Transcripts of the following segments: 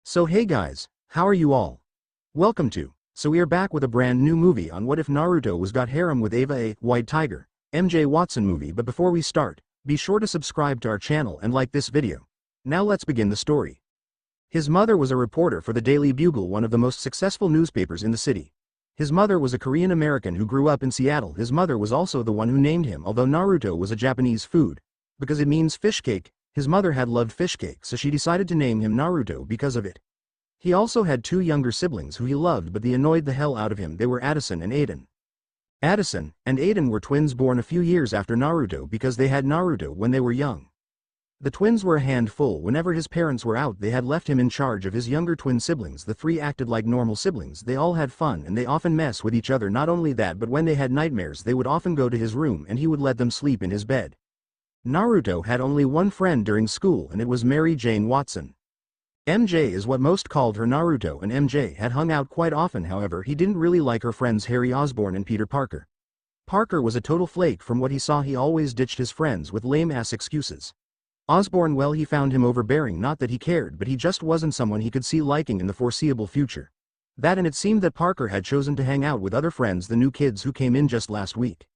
So hey guys, how are you all? Welcome to. So we are back with a brand new movie on what if Naruto was got harem with Ava A, White Tiger, M.J Watson movie. But before we start, be sure to subscribe to our channel and like this video. Now let's begin the story. His mother was a reporter for the Daily Bugle, one of the most successful newspapers in the city. His mother was a Korean American who grew up in Seattle. His mother was also the one who named him, although Naruto was a Japanese food. Because it means fish cake, his mother had loved fish cake, so she decided to name him Naruto because of it. He also had two younger siblings who he loved, but they annoyed the hell out of him. They were Addison and Aiden. Addison and Aiden were twins born a few years after Naruto because they had Naruto when they were young. The twins were a handful. Whenever his parents were out, they had left him in charge of his younger twin siblings. The three acted like normal siblings. They all had fun and they often mess with each other. Not only that, but when they had nightmares, they would often go to his room and he would let them sleep in his bed. Naruto had only one friend during school, and it was Mary Jane Watson. MJ is what most called her Naruto, and MJ had hung out quite often. However, he didn't really like her friends Harry Osborn and Peter Parker. Parker was a total flake. From what he saw, he always ditched his friends with lame-ass excuses. Osborn, well, he found him overbearing. Not that he cared, but he just wasn't someone he could see liking in the foreseeable future. And it seemed that Parker had chosen to hang out with other friends, the new kids who came in just last week.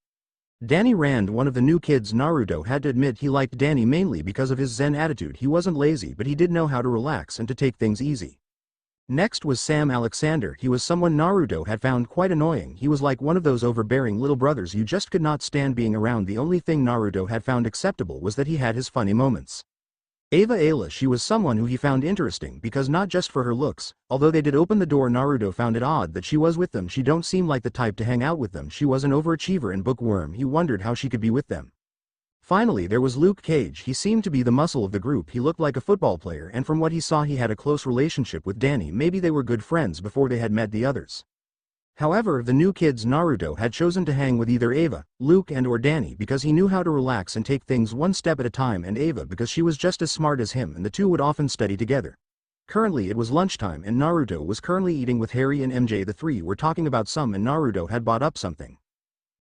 Danny Rand, one of the new kids. Naruto had to admit he liked Danny mainly because of his zen attitude. He wasn't lazy, but he did know how to relax and to take things easy. Next was Sam Alexander. He was someone Naruto had found quite annoying. He was like one of those overbearing little brothers you just could not stand being around. The only thing Naruto had found acceptable was that he had his funny moments. Ava A, she was someone who he found interesting because not just for her looks, although they did open the door. Naruto found it odd that she was with them. She don't seem like the type to hang out with them. She was an overachiever and bookworm. He wondered how she could be with them. Finally there was Luke Cage. He seemed to be the muscle of the group. He looked like a football player, and from what he saw he had a close relationship with Danny. Maybe they were good friends before they had met the others. However, the new kids, Naruto had chosen to hang with either Ava, Luke and or Danny because he knew how to relax and take things one step at a time, and Ava because she was just as smart as him and the two would often study together. Currently it was lunchtime and Naruto was currently eating with Harry and MJ. The three were talking about some and Naruto had bought up something.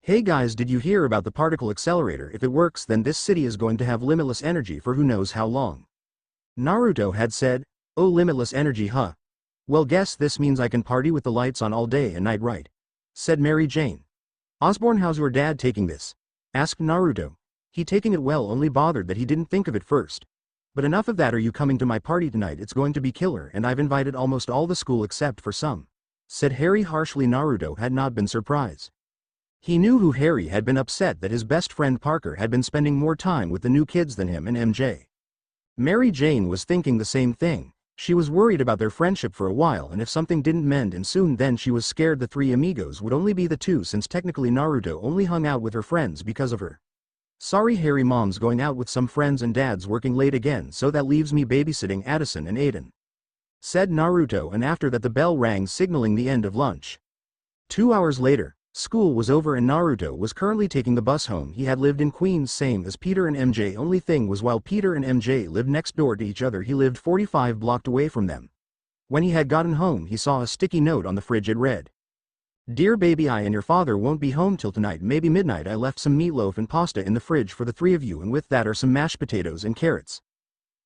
Hey guys, did you hear about the particle accelerator? If it works, then this city is going to have limitless energy for who knows how long. Naruto had said, oh, limitless energy, huh? Well, guess this means I can party with the lights on all day and night, right? Said Mary Jane. Osborn, how's your dad taking this? Asked Naruto. He taking it well, only bothered that he didn't think of it first. But enough of that, are you coming to my party tonight? It's going to be killer and I've invited almost all the school except for some. Said Harry harshly. Naruto had not been surprised. He knew who Harry had been upset that his best friend Parker had been spending more time with the new kids than him and MJ. Mary Jane was thinking the same thing. She was worried about their friendship for a while, and if something didn't mend and soon, then she was scared the three amigos would only be the two, since technically Naruto only hung out with her friends because of her. Sorry Harry, mom's going out with some friends and dad's working late again, so that leaves me babysitting Addison and Aiden. Said Naruto, and after that the bell rang signaling the end of lunch. 2 hours later, school was over and Naruto was currently taking the bus home. He had lived in Queens, same as Peter and MJ. Only thing was, while Peter and MJ lived next door to each other, he lived 45 blocks away from them. When he had gotten home, he saw a sticky note on the fridge. It read, Dear baby, I and your father won't be home till tonight, maybe midnight. I left some meatloaf and pasta in the fridge for the three of you, and with that are some mashed potatoes and carrots.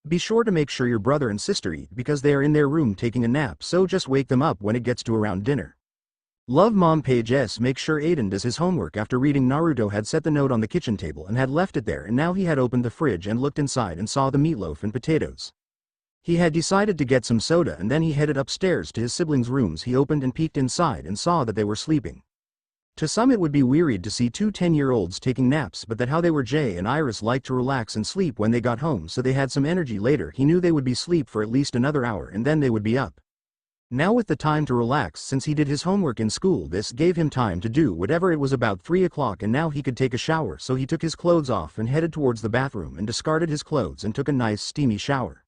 Be sure to make sure your brother and sister eat because they are in their room taking a nap, so just wake them up when it gets to around dinner. Love, Mom. Page S. Make sure Aiden does his homework. After reading, Naruto had set the note on the kitchen table and had left it there, and now he had opened the fridge and looked inside and saw the meatloaf and potatoes. He had decided to get some soda, and then he headed upstairs to his siblings' rooms. He opened and peeked inside and saw that they were sleeping. To some it would be weird to see two 10-year-olds taking naps, but that how they were. Jay and Iris liked to relax and sleep when they got home, so they had some energy later. He knew they would be asleep for at least another hour and then they would be up. Now with the time to relax, since he did his homework in school, this gave him time to do whatever. It was about 3 o'clock and now he could take a shower, so he took his clothes off and headed towards the bathroom and discarded his clothes and took a nice steamy shower.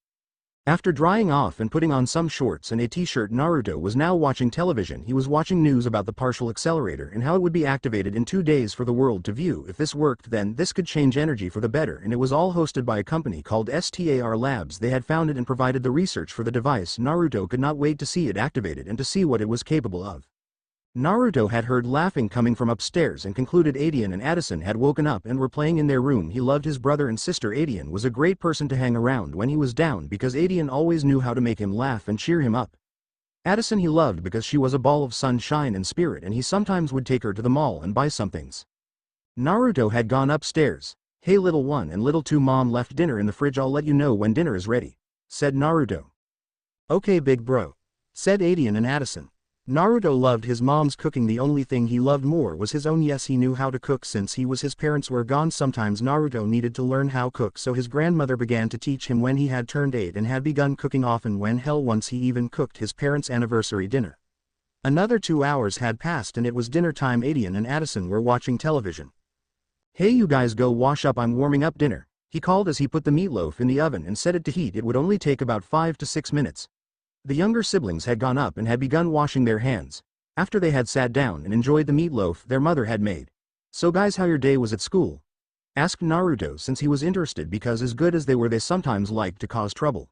After drying off and putting on some shorts and a t-shirt, Naruto was now watching television. He was watching news about the partial accelerator and how it would be activated in 2 days for the world to view. If this worked, then this could change energy for the better, and it was all hosted by a company called STAR Labs. They had founded and provided the research for the device. Naruto could not wait to see it activated and to see what it was capable of. Naruto had heard laughing coming from upstairs and concluded Adian and Addison had woken up and were playing in their room. He loved his brother and sister. Adian was a great person to hang around when he was down because Adian always knew how to make him laugh and cheer him up. Addison he loved because she was a ball of sunshine and spirit, and he sometimes would take her to the mall and buy some things. Naruto had gone upstairs. "Hey little one and little two, mom left dinner in the fridge. I'll let you know when dinner is ready," said Naruto. "Okay big bro," said Adian and Addison. Naruto loved his mom's cooking. The only thing he loved more was his own. Yes, he knew how to cook since his parents were gone. Sometimes Naruto needed to learn how to cook, so his grandmother began to teach him when he had turned 8 and had begun cooking often. Once he even cooked his parents' anniversary dinner. Another 2 hours had passed and it was dinner time. Adian and Addison were watching television. "Hey you guys, go wash up, I'm warming up dinner," he called as he put the meatloaf in the oven and set it to heat. It would only take about 5 to 6 minutes. The younger siblings had gone up and had begun washing their hands. After they had sat down and enjoyed the meatloaf their mother had made. "So guys, how your day was at school?" asked Naruto, since he was interested because as good as they were, they sometimes liked to cause trouble.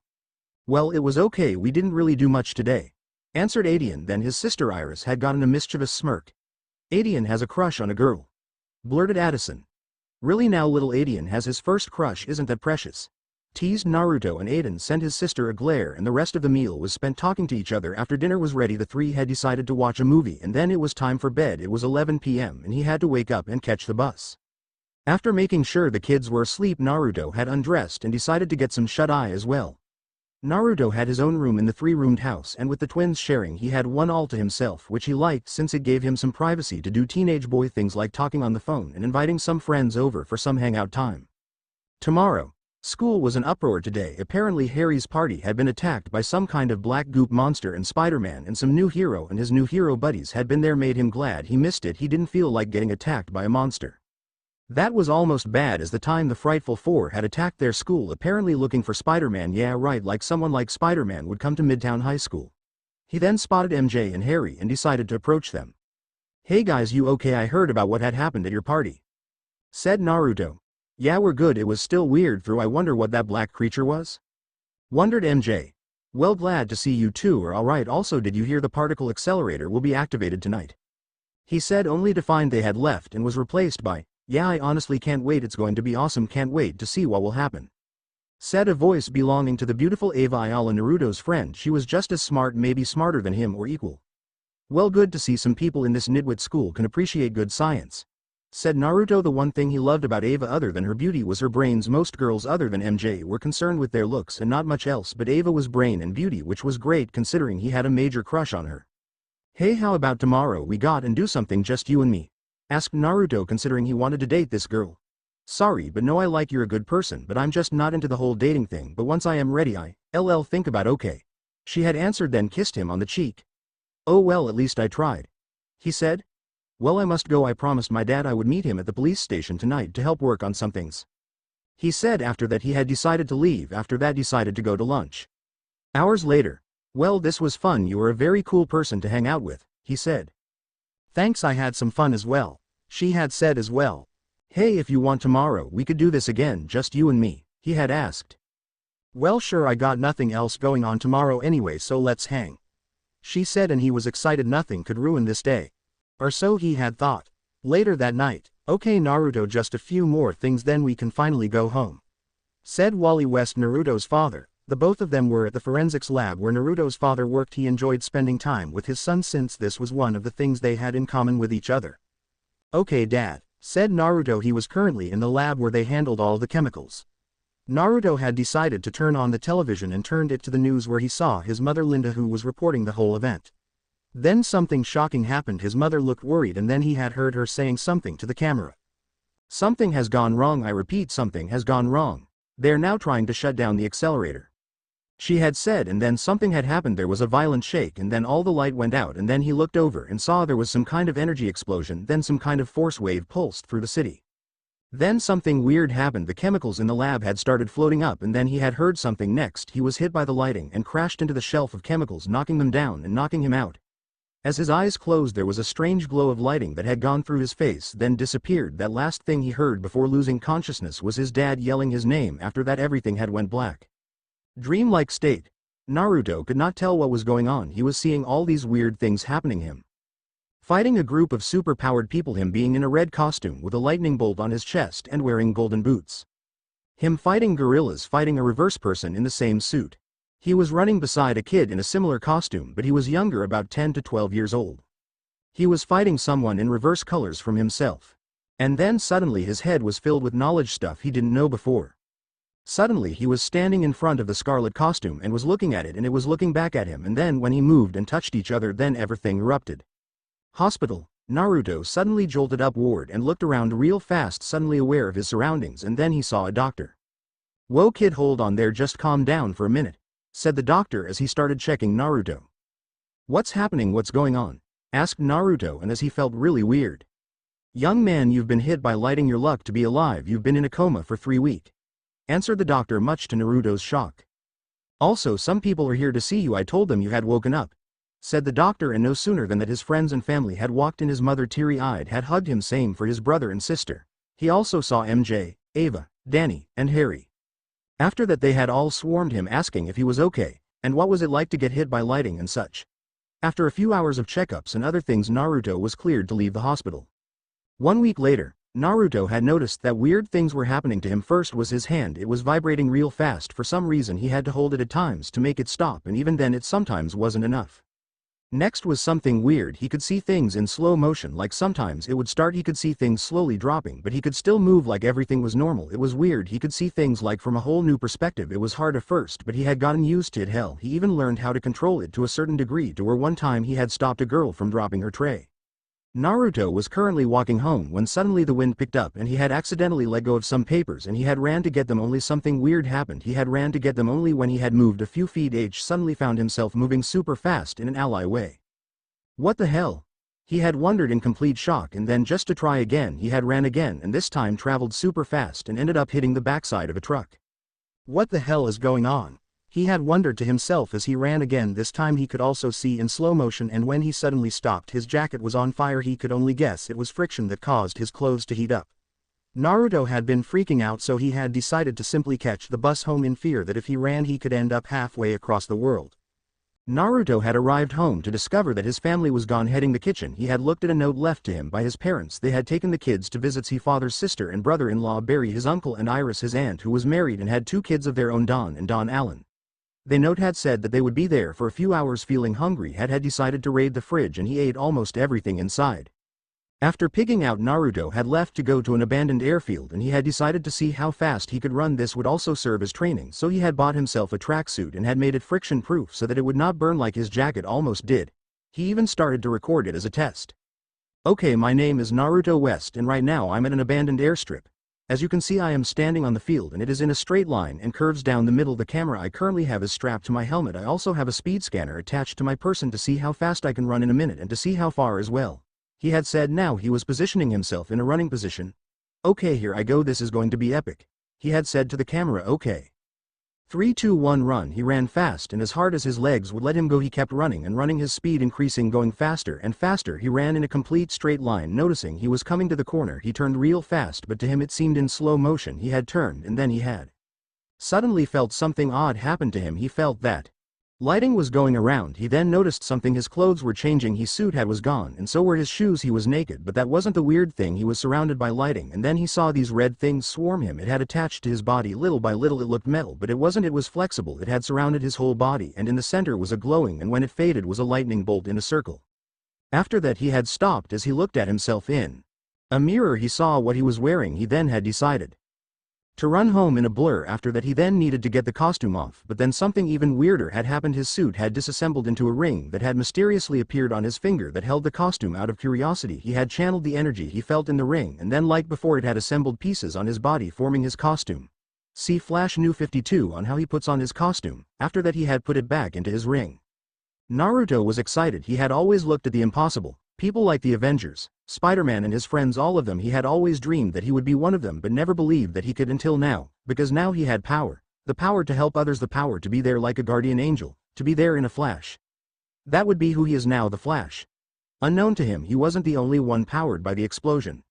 "Well, it was okay, we didn't really do much today," answered Adian. Then his sister Iris had gotten a mischievous smirk. "Adian has a crush on a girl," blurted Addison. "Really now, little Adian has his first crush, isn't that precious?" teased Naruto, and Aiden sent his sister a glare, and the rest of the meal was spent talking to each other. After dinner was ready, the three had decided to watch a movie and then it was time for bed. It was 11 p.m. and he had to wake up and catch the bus. After making sure the kids were asleep, Naruto had undressed and decided to get some shut-eye as well. Naruto had his own room in the three-roomed house, and with the twins sharing, he had one all to himself, which he liked since it gave him some privacy to do teenage boy things like talking on the phone and inviting some friends over for some hangout time. Tomorrow. School was an uproar today. Apparently Harry's party had been attacked by some kind of black goop monster, and Spider-Man and some new hero and his new hero buddies had been there. Made him glad he missed it. He didn't feel like getting attacked by a monster. That was almost bad as the time the Frightful Four had attacked their school, apparently looking for Spider-Man. Yeah right, like someone like Spider-Man would come to Midtown High School. He then spotted MJ and Harry and decided to approach them. "Hey guys, you okay? I heard about what had happened at your party," said Naruto. "Yeah, we're good. It was still weird through. I wonder what that black creature was?" wondered MJ. "Well, glad to see you two are alright. Also, did you hear the particle accelerator will be activated tonight?" he said, only to find they had left and was replaced by, "Yeah, I honestly can't wait. It's going to be awesome. Can't wait to see what will happen," said a voice belonging to the beautiful Ava A, Naruto's friend. She was just as smart, maybe smarter than him or equal. "Well, good to see some people in this nitwit school can appreciate good science," said Naruto. The one thing he loved about Ava other than her beauty was her brains. Most girls other than MJ were concerned with their looks and not much else, but Ava was brain and beauty, which was great considering he had a major crush on her. "Hey, how about tomorrow we got and do something just you and me?" asked Naruto, considering he wanted to date this girl. "Sorry, but no, I like you're a good person, but I'm just not into the whole dating thing, but once I am ready I'll think about." "Okay," she had answered, then kissed him on the cheek. "Oh well, at least I tried," he said. "Well, I must go. I promised my dad I would meet him at the police station tonight to help work on some things," he said. After that he had decided to leave. After that decided to go to lunch. Hours later. "Well, this was fun. You are a very cool person to hang out with," he said. "Thanks, I had some fun as well," she had said as well. "Hey, if you want tomorrow we could do this again, just you and me," he had asked. "Well sure, I got nothing else going on tomorrow anyway, so let's hang," she said, and he was excited. Nothing could ruin this day. Or so he had thought. Later that night, "Okay Naruto, just a few more things then we can finally go home," said Wally West, Naruto's father. The both of them were at the forensics lab where Naruto's father worked. He enjoyed spending time with his son since this was one of the things they had in common with each other. "Okay Dad," said Naruto. He was currently in the lab where they handled all the chemicals. Naruto had decided to turn on the television and turned it to the news where he saw his mother Linda, who was reporting the whole event. Then something shocking happened. His mother looked worried and then he had heard her saying something to the camera. "Something has gone wrong. I repeat, something has gone wrong. They're now trying to shut down the accelerator," she had said, and then something had happened. There was a violent shake and then all the light went out, and then he looked over and saw there was some kind of energy explosion, then some kind of force wave pulsed through the city. Then something weird happened. The chemicals in the lab had started floating up, and then he had heard something next. He was hit by the lighting and crashed into the shelf of chemicals, knocking them down and knocking him out. As his eyes closed, there was a strange glow of lighting that had gone through his face, then disappeared. That last thing he heard before losing consciousness was his dad yelling his name. After that everything had went black. Dreamlike state. Naruto could not tell what was going on. He was seeing all these weird things happening him. fighting a group of super-powered people, him being in a red costume with a lightning bolt on his chest and wearing golden boots. Him fighting gorillas, fighting a reverse person in the same suit. He was running beside a kid in a similar costume, but he was younger, about 10 to 12 years old. He was fighting someone in reverse colors from himself. And then suddenly his head was filled with knowledge, stuff he didn't know before. Suddenly he was standing in front of the scarlet costume and was looking at it, and it was looking back at him, and then when he moved and touched each other, then everything erupted. Hospital. Naruto suddenly jolted upward and looked around real fast, suddenly aware of his surroundings, and then he saw a doctor. "Whoa kid, hold on there, just calm down for a minute," said the doctor as he started checking Naruto. "What's happening, what's going on?" asked Naruto, and as he felt really weird. "Young man, you've been hit by lightning, your luck to be alive, you've been in a coma for 3 weeks. Answered the doctor, much to Naruto's shock. "Also, some people are here to see you, I told them you had woken up," said the doctor, and no sooner than that his friends and family had walked in, his mother teary-eyed had hugged him, same for his brother and sister. He also saw MJ, Ava, Danny, and Harry. After that they had all swarmed him asking if he was okay, and what was it like to get hit by lightning and such. After a few hours of checkups and other things, Naruto was cleared to leave the hospital. 1 week later, Naruto had noticed that weird things were happening to him. First was his hand, it was vibrating real fast. For some reason he had to hold it at times to make it stop, and even then it sometimes wasn't enough. Next was something weird, he could see things in slow motion, like sometimes it would start, he could see things slowly dropping, but he could still move like everything was normal. It was weird, he could see things like from a whole new perspective. It was hard at first, but he had gotten used to it. Hell, he even learned how to control it to a certain degree, to where one time he had stopped a girl from dropping her tray. Naruto was currently walking home when suddenly the wind picked up and he had accidentally let go of some papers, and he had ran to get them, only something weird happened. He had ran to get them only when he had moved a few feet, H suddenly found himself moving super fast in an ally way. What the hell? He had wondered in complete shock, and then just to try again he had ran again, and this time traveled super fast and ended up hitting the backside of a truck. What the hell is going on? He had wondered to himself as he ran again. This time he could also see in slow motion, and when he suddenly stopped his jacket was on fire. He could only guess it was friction that caused his clothes to heat up. Naruto had been freaking out, so he had decided to simply catch the bus home in fear that if he ran he could end up halfway across the world. Naruto had arrived home to discover that his family was gone. Heading the kitchen, he had looked at a note left to him by his parents. They had taken the kids to visit his father's sister and brother-in-law Barry, his uncle, and Iris his aunt, who was married and had 2 kids of their own, Don and Don Allen. The note had said that they would be there for a few hours. Feeling hungry, had decided to raid the fridge, and he ate almost everything inside. After pigging out, Naruto had left to go to an abandoned airfield, and he had decided to see how fast he could run. This would also serve as training, so he had bought himself a tracksuit and had made it friction proof so that it would not burn like his jacket almost did. He even started to record it as a test. "Okay, my name is Naruto West, and right now I'm at an abandoned airstrip. As you can see, I am standing on the field, and it is in a straight line and curves down the middle. The camera I currently have is strapped to my helmet. I also have a speed scanner attached to my person to see how fast I can run in a minute and to see how far as well," he had said. Now he was positioning himself in a running position. "Okay, here I go, this is going to be epic," he had said to the camera. "Okay. 3, 2, 1, run." He ran fast, and as hard as his legs would let him go he kept running and running, his speed increasing, going faster and faster. He ran in a complete straight line. Noticing he was coming to the corner, he turned real fast, but to him it seemed in slow motion. He had turned, and then he had suddenly felt something odd happen to him. He felt that lighting was going around. He then noticed something, his clothes were changing, his suit was gone, and so were his shoes. He was naked, but that wasn't the weird thing. He was surrounded by lighting, and then he saw these red things swarm him. It had attached to his body little by little. It looked metal, but it wasn't, it was flexible. It had surrounded his whole body, and in the center was a glowing, and when it faded was a lightning bolt in a circle. After that he had stopped. As he looked at himself in a mirror he saw what he was wearing. He then had decided to run home in a blur. After that he then needed to get the costume off, but then something even weirder had happened. His suit had disassembled into a ring that had mysteriously appeared on his finger that held the costume. Out of curiosity he had channeled the energy he felt in the ring, and then like before it had assembled pieces on his body forming his costume. See Flash New 52 on how he puts on his costume. After that he had put it back into his ring. Naruto was excited. He had always looked at the impossible. People like the Avengers, Spider-Man and his friends, all of them. He had always dreamed that he would be one of them, but never believed that he could until now, because now he had power. The power to help others, the power to be there like a guardian angel, to be there in a flash. That would be who he is now, the Flash. Unknown to him, he wasn't the only one powered by the explosion.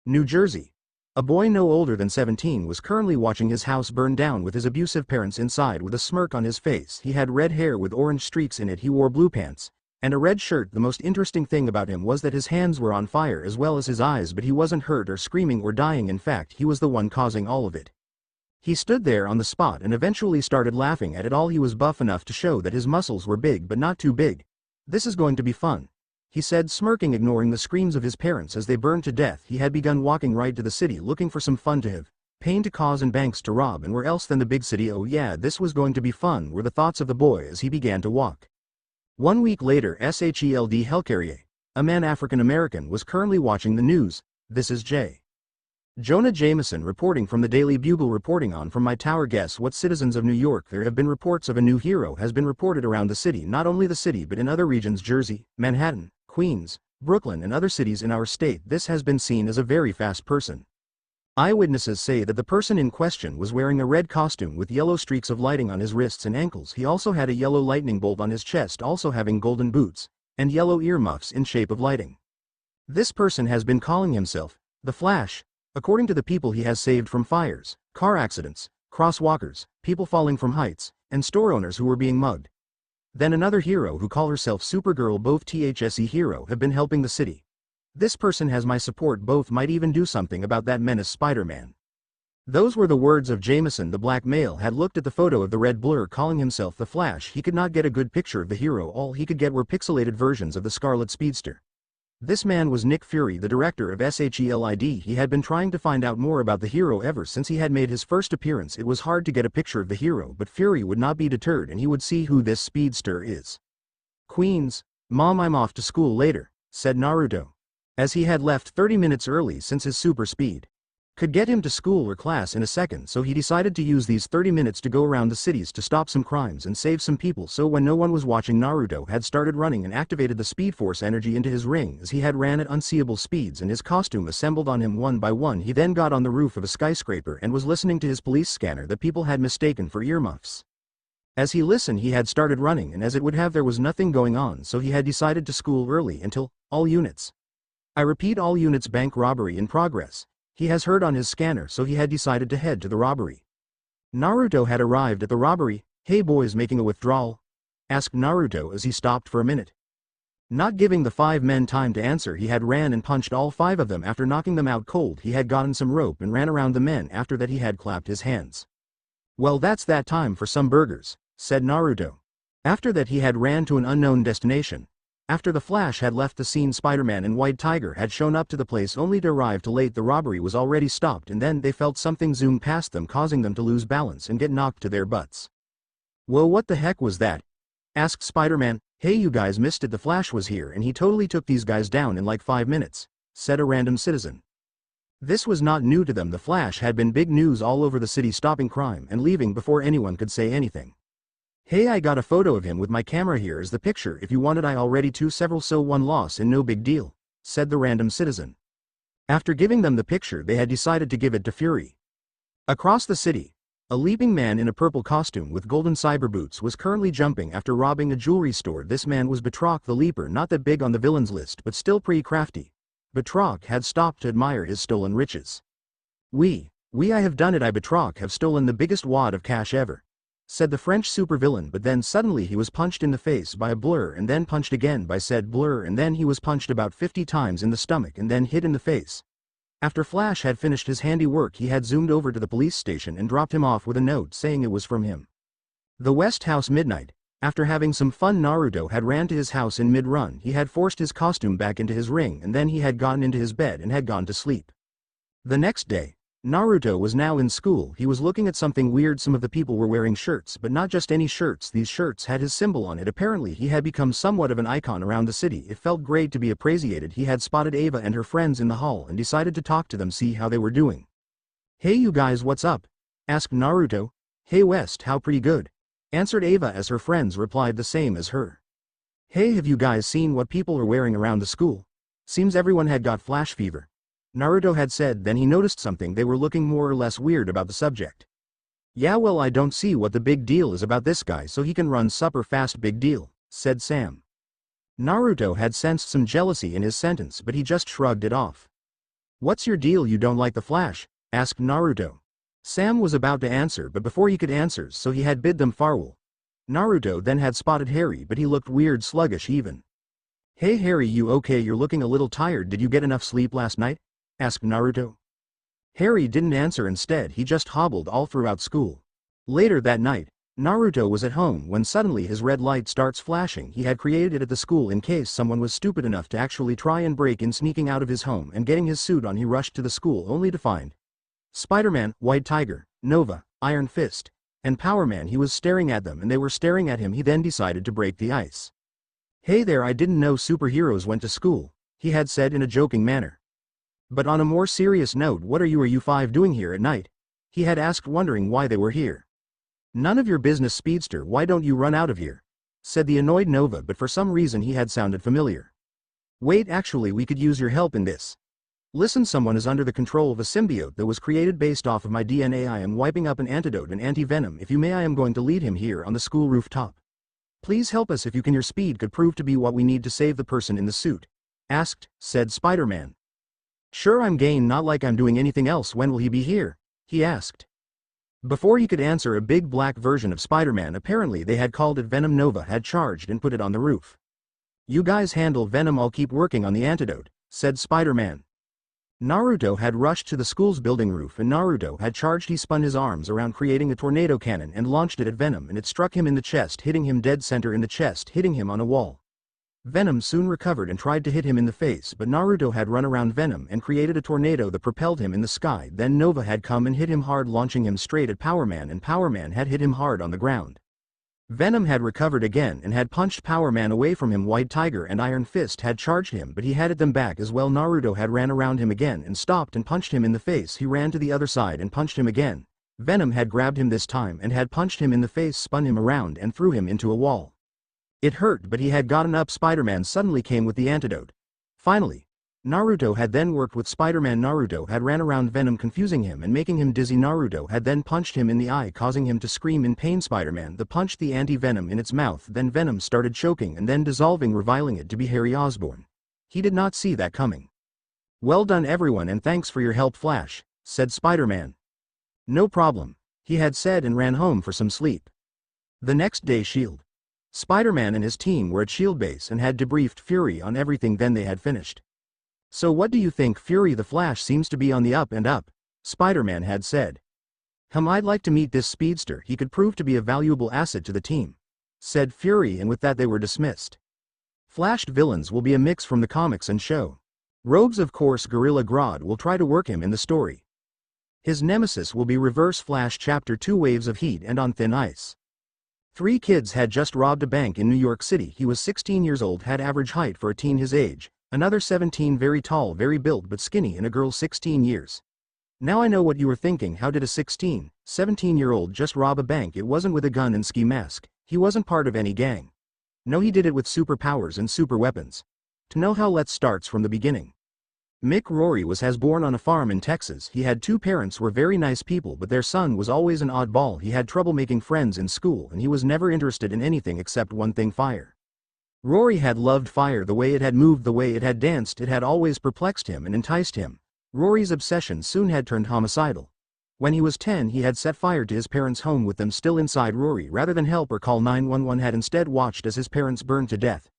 New Jersey. A boy no older than 17 was currently watching his house burn down with his abusive parents inside with a smirk on his face. He had red hair with orange streaks in it. He wore blue pants. And a red shirt. The most interesting thing about him was that his hands were on fire as well as his eyes, but he wasn't hurt or screaming or dying. In fact, he was the one causing all of it. He stood there on the spot and eventually started laughing at it all. He was buff enough to show that his muscles were big but not too big. "This is going to be fun," he said, smirking, ignoring the screams of his parents as they burned to death. He had begun walking right to the city looking for some fun to have, pain to cause and banks to rob, and where else than the big city. Oh yeah, this was going to be fun were the thoughts of the boy as he began to walk. 1 week later, Sheld Helcarrier, a man African American, was currently watching the news. This is J. Jonah Jameson reporting from the Daily Bugle, reporting on from my tower. Guess what, citizens of New York? There have been reports of a new hero has been reported around the city, not only the city but in other regions: Jersey, Manhattan, Queens, Brooklyn and other cities in our state. This has been seen as a very fast person. Eyewitnesses say that the person in question was wearing a red costume with yellow streaks of lighting on his wrists and ankles. He also had a yellow lightning bolt on his chest, also having golden boots and yellow earmuffs in shape of lighting. This person has been calling himself the Flash, according to the people he has saved from fires, car accidents, crosswalkers, people falling from heights, and store owners who were being mugged. Then another hero who call herself Supergirl. Both THSE hero have been helping the city. This person has my support. Both might even do something about that menace, Spider-Man. Those were the words of Jameson. The black male had looked at the photo of the red blur calling himself the Flash. He could not get a good picture of the hero. All he could get were pixelated versions of the Scarlet Speedster. This man was Nick Fury, the director of SHELD. He had been trying to find out more about the hero ever since he had made his first appearance. It was hard to get a picture of the hero, but Fury would not be deterred and he would see who this speedster is. "Queens, Mom, I'm off to school later," said Naruto, as he had left 30 minutes early since his super speed could get him to school or class in a second. So he decided to use these 30 minutes to go around the cities to stop some crimes and save some people. So when no one was watching, Naruto had started running and activated the Speed Force energy into his ring as he had ran at unseeable speeds and his costume assembled on him one by one. He then got on the roof of a skyscraper and was listening to his police scanner that people had mistaken for earmuffs. As he listened, he had started running, and as it would have, there was nothing going on, so he had decided to school early until all units. I repeat, all units, bank robbery in progress. He has heard on his scanner, so he had decided to head to the robbery. Naruto had arrived at the robbery. "Hey boys, making a withdrawal?" asked Naruto as he stopped for a minute. Not giving the 5 men time to answer, he had ran and punched all 5 of them. After knocking them out cold, he had gotten some rope and ran around the men. After that he had clapped his hands. "Well, that's that time for some burgers," said Naruto. After that he had ran to an unknown destination. After the Flash had left the scene, Spider-Man and White Tiger had shown up to the place only to arrive too late. The robbery was already stopped, and then they felt something zoom past them, causing them to lose balance and get knocked to their butts. "Whoa, what the heck was that?" asked Spider-Man. "Hey, you guys missed it. The Flash was here and he totally took these guys down in like 5 minutes, said a random citizen. This was not new to them. The Flash had been big news all over the city, stopping crime and leaving before anyone could say anything. "Hey, I got a photo of him with my camera. Here is the picture if you want it. I already took several, so one loss and no big deal," said the random citizen. After giving them the picture, they had decided to give it to Fury. Across the city, a leaping man in a purple costume with golden cyber boots was currently jumping after robbing a jewelry store. This man was Batroc the Leaper, not that big on the villains list but still pretty crafty. Batroc had stopped to admire his stolen riches. We I have done it. I, Batroc, have stolen the biggest wad of cash ever," said the French supervillain, but then suddenly he was punched in the face by a blur and then punched again by said blur, and then he was punched about 50 times in the stomach and then hit in the face. After Flash had finished his handiwork, he had zoomed over to the police station and dropped him off with a note saying it was from him. The West House, midnight. After having some fun, Naruto had ran to his house in mid-run. He had forced his costume back into his ring and then he had gotten into his bed and had gone to sleep. The next day, Naruto was now in school. He was looking at something weird. Some of the people were wearing shirts, but not just any shirts. These shirts had his symbol on it. Apparently he had become somewhat of an icon around the city. It felt great to be appreciated. He had spotted Ava and her friends in the hall and decided to talk to them, see how they were doing. "Hey you guys, what's up?" asked Naruto. "Hey West, how pretty good," answered Ava as her friends replied the same as her. "Hey, have you guys seen what people are wearing around the school? Seems everyone had got Flash fever," Naruto had said. Then he noticed something. They were looking more or less weird about the subject. "Yeah, well, I don't see what the big deal is about this guy, so he can run super fast. Big deal," said Sam. Naruto had sensed some jealousy in his sentence, but he just shrugged it off. "What's your deal? You don't like the Flash?" asked Naruto. Sam was about to answer, but before he could answer, so he had bid them farewell. Naruto then had spotted Harry, but he looked weird, sluggish even. "Hey Harry, you okay? You're looking a little tired. Did you get enough sleep last night?" asked Naruto. Harry didn't answer. Instead, he just hobbled all throughout school. Later that night, Naruto was at home when suddenly his red light starts flashing. He had created it at the school in case someone was stupid enough to actually try and break in. Sneaking out of his home and getting his suit on, he rushed to the school only to find Spider-Man, White Tiger, Nova, Iron Fist, and Power Man. He was staring at them and they were staring at him. He then decided to break the ice. "Hey there, I didn't know superheroes went to school," he had said in a joking manner. But on a more serious note, "What are you five doing here at night?" he had asked, wondering why they were here. "None of your business, speedster. Why don't you run out of here?" said the annoyed Nova, but for some reason he had sounded familiar. "Wait, actually we could use your help in this. Listen, someone is under the control of a symbiote that was created based off of my DNA. I am wiping up an antidote and anti-venom. If you may, I am going to lead him here on the school rooftop. Please help us if you can. Your speed could prove to be what we need to save the person in the suit," said Spider-Man. "Sure, I'm game, not like I'm doing anything else. When will he be here?" he asked. Before he could answer, a big black version of Spider-Man, apparently they had called it Venom, Nova, had charged and put it on the roof. "You guys handle Venom, I'll keep working on the antidote," said Spider-Man. Naruto had rushed to the school's building roof and Naruto had charged. He spun his arms around, creating a tornado cannon and launched it at Venom, and it struck him in the chest, hitting him dead center in the chest, hitting him on a wall. Venom soon recovered and tried to hit him in the face, but Naruto had run around Venom and created a tornado that propelled him in the sky. Then Nova had come and hit him hard, launching him straight at Power Man, and Power Man had hit him hard on the ground. Venom had recovered again and had punched Power Man away from him. White Tiger and Iron Fist had charged him, but he had them back as well. Naruto had ran around him again and stopped and punched him in the face. He ran to the other side and punched him again. Venom had grabbed him this time and had punched him in the face, spun him around and threw him into a wall. It hurt, but he had gotten up. Spider-Man suddenly came with the antidote. Finally, Naruto had then worked with Spider-Man. Naruto had ran around Venom, confusing him and making him dizzy. Naruto had then punched him in the eye, causing him to scream in pain. Spider-Man punched the anti-venom in its mouth. Then Venom started choking and then dissolving, revealing it to be Harry Osborn. He did not see that coming. "Well done everyone, and thanks for your help, Flash," said Spider-Man. "No problem," he had said, and ran home for some sleep. The next day, Spider-Man and his team were at S.H.I.E.L.D. base and had debriefed Fury on everything. Then they had finished. "So what do you think, Fury? The Flash seems to be on the up and up," Spider-Man had said. "I'd like to meet this speedster. He could prove to be a valuable asset to the team," said Fury, and with that they were dismissed. Flashed villains will be a mix from the comics and show. Rogues, of course. Gorilla Grodd will try to work him in the story. His nemesis will be Reverse Flash. Chapter 2, Waves of Heat and on Thin Ice. 3 kids had just robbed a bank in New York City. He was 16 years old, had average height for a teen his age, another 17 very tall, very built but skinny, and a girl 16 years. Now I know what you were thinking. How did a 16, 17-year-old just rob a bank? It wasn't with a gun and ski mask. He wasn't part of any gang. No, he did it with superpowers and super weapons. To know how, let's start from the beginning. Mick Rory was born on a farm in Texas. He had 2 parents, were very nice people, but their son was always an oddball. He had trouble making friends in school and he was never interested in anything except one thing: fire. Rory had loved fire, the way it had moved, the way it had danced. It had always perplexed him and enticed him. Rory's obsession soon had turned homicidal. When he was 10, he had set fire to his parents' home with them still inside. Rory, rather than help or call 911, had instead watched as his parents burned to death.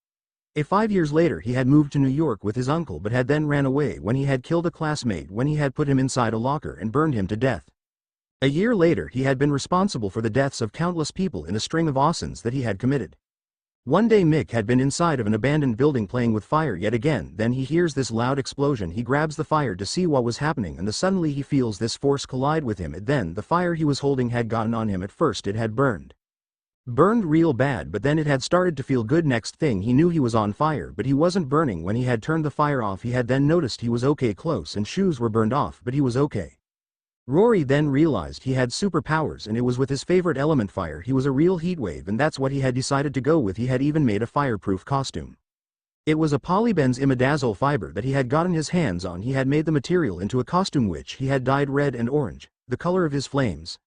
5 years later he had moved to New York with his uncle, but had then ran away when he had killed a classmate when he had put him inside a locker and burned him to death. A year later he had been responsible for the deaths of countless people in a string of arsons that he had committed. One day Mick had been inside of an abandoned building playing with fire yet again. Then he hears this loud explosion. He grabs the fire to see what was happening, and suddenly he feels this force collide with him. Then the fire he was holding had gotten on him. At first it had burned real bad, but then it had started to feel good. Next thing he knew, he was on fire, but he wasn't burning. When he had turned the fire off, he had then noticed he was okay. Clothes and shoes were burned off, but he was okay. Rory then realized he had superpowers, and it was with his favorite element, fire. He was a real heatwave, and that's what he had decided to go with. He had even made a fireproof costume. It was a polybenz imidazole fiber that he had gotten his hands on. He had made the material into a costume which he had dyed red and orange, the color of his flames.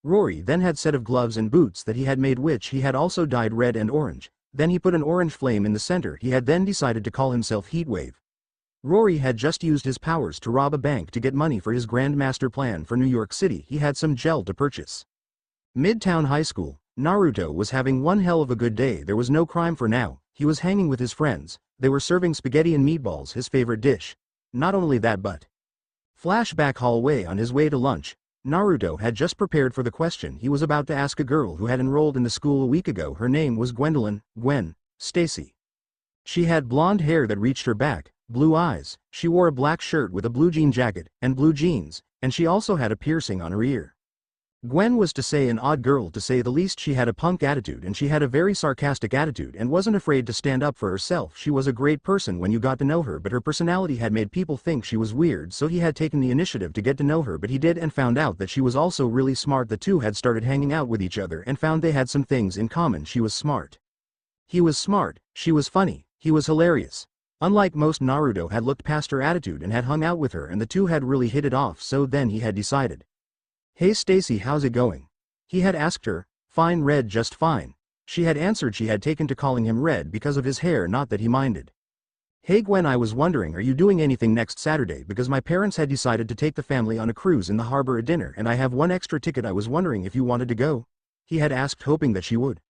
Rory then had a set of gloves and boots that he had made, which he had also dyed red and orange. Then he put an orange flame in the center. He had then decided to call himself Heatwave. Rory had just used his powers to rob a bank to get money for his grand master plan for New York City. He had some gel to purchase. Midtown High School. Naruto was having one hell of a good day. There was no crime for now, he was hanging with his friends, they were serving spaghetti and meatballs, his favorite dish. Not only that but... Flashback hallway. On his way to lunch, Naruto had just prepared for the question he was about to ask a girl who had enrolled in the school a week ago. Her name was Gwen Stacy. She had blonde hair that reached her back, blue eyes, she wore a black shirt with a blue jean jacket, and blue jeans, and she also had a piercing on her ear. Gwen was, to say, an odd girl to say the least. She had a punk attitude and she had a very sarcastic attitude and wasn't afraid to stand up for herself. She was a great person when you got to know her, but her personality had made people think she was weird, so he had taken the initiative to get to know her, but he did and found out that she was also really smart. The two had started hanging out with each other and found they had some things in common. She was smart. He was smart, she was funny, he was hilarious. Unlike most, Naruto had looked past her attitude and had hung out with her, and the two had really hit it off. So then he had decided. "Hey Stacy, how's it going?" he had asked her. "Fine, Red, just fine." She had answered. She had taken to calling him Red because of his hair, not that he minded. "Hey Gwen, I was wondering, are you doing anything next Saturday? Because my parents had decided to take the family on a cruise in the harbor, a dinner, and I have one extra ticket. I was wondering if you wanted to go?" he had asked, hoping that she would.